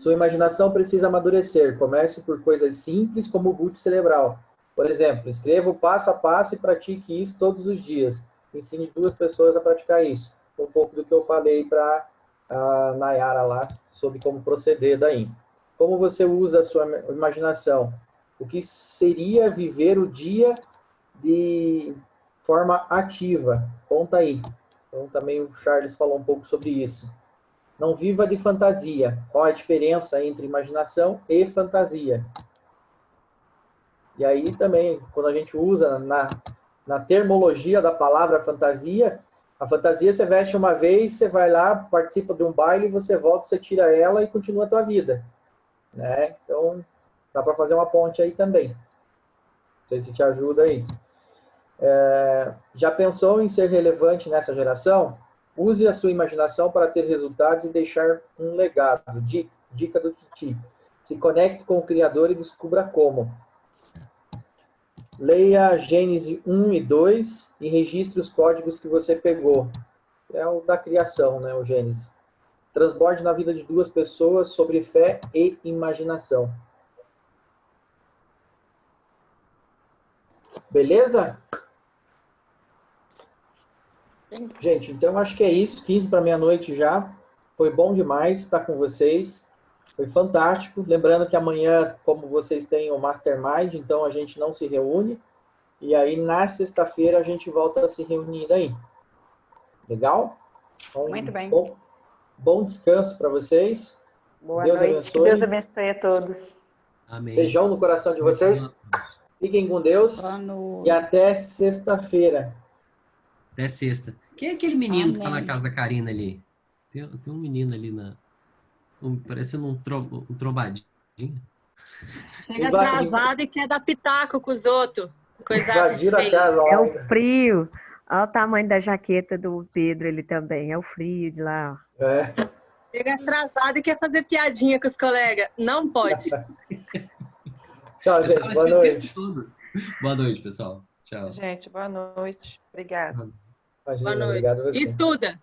Sua imaginação precisa amadurecer. Comece por coisas simples, como o boot cerebral. Por exemplo, escreva o passo a passo e pratique isso todos os dias. Ensine 2 pessoas a praticar isso. Um pouco do que eu falei para a Nayara lá, sobre como proceder daí. Como você usa a sua imaginação? O que seria viver o dia de forma ativa? Conta aí. Então, também o Charles falou um pouco sobre isso. Não viva de fantasia. Qual a diferença entre imaginação e fantasia? E aí também, quando a gente usa na termologia da palavra fantasia, a fantasia você veste uma vez, você vai lá, participa de um baile, você volta, você tira ela e continua a tua vida. Né? Então, dá para fazer uma ponte aí também. Não sei se te ajuda aí. Já pensou em ser relevante nessa geração? Use a sua imaginação para ter resultados e deixar um legado. Dica do Titi. Se conecte com o Criador e descubra como. Leia Gênesis 1 e 2 e registre os códigos que você pegou. É o da criação, né, o Gênesis. Transborde na vida de 2 pessoas sobre fé e imaginação. Beleza? Gente, então acho que é isso. 15 para meia-noite já. Foi bom demais estar com vocês. Foi fantástico. Lembrando que amanhã, como vocês têm o Mastermind, então a gente não se reúne. E aí, na sexta-feira, a gente volta a se reunir daí. Legal? Então, muito bem. Bom descanso para vocês. Boa Deus noite. abençoe. Deus abençoe a todos. Amém. Beijão no coração de vocês. Fiquem com Deus. E até sexta-feira. Até sexta. Quem é aquele menino que tá na casa da Karina ali? Tem um menino ali parecendo um trombadinho. Chega atrasado e quer dar pitaco com os outros. Coisa feia. É o frio. Olha o tamanho da jaqueta do Pedro, ele também. É o frio de lá. Chega atrasado e quer fazer piadinha com os colegas. Não pode. Tchau, gente. Boa noite. Boa noite, pessoal. Tchau. Gente, boa noite. Obrigada. Imagina, boa noite. Estuda.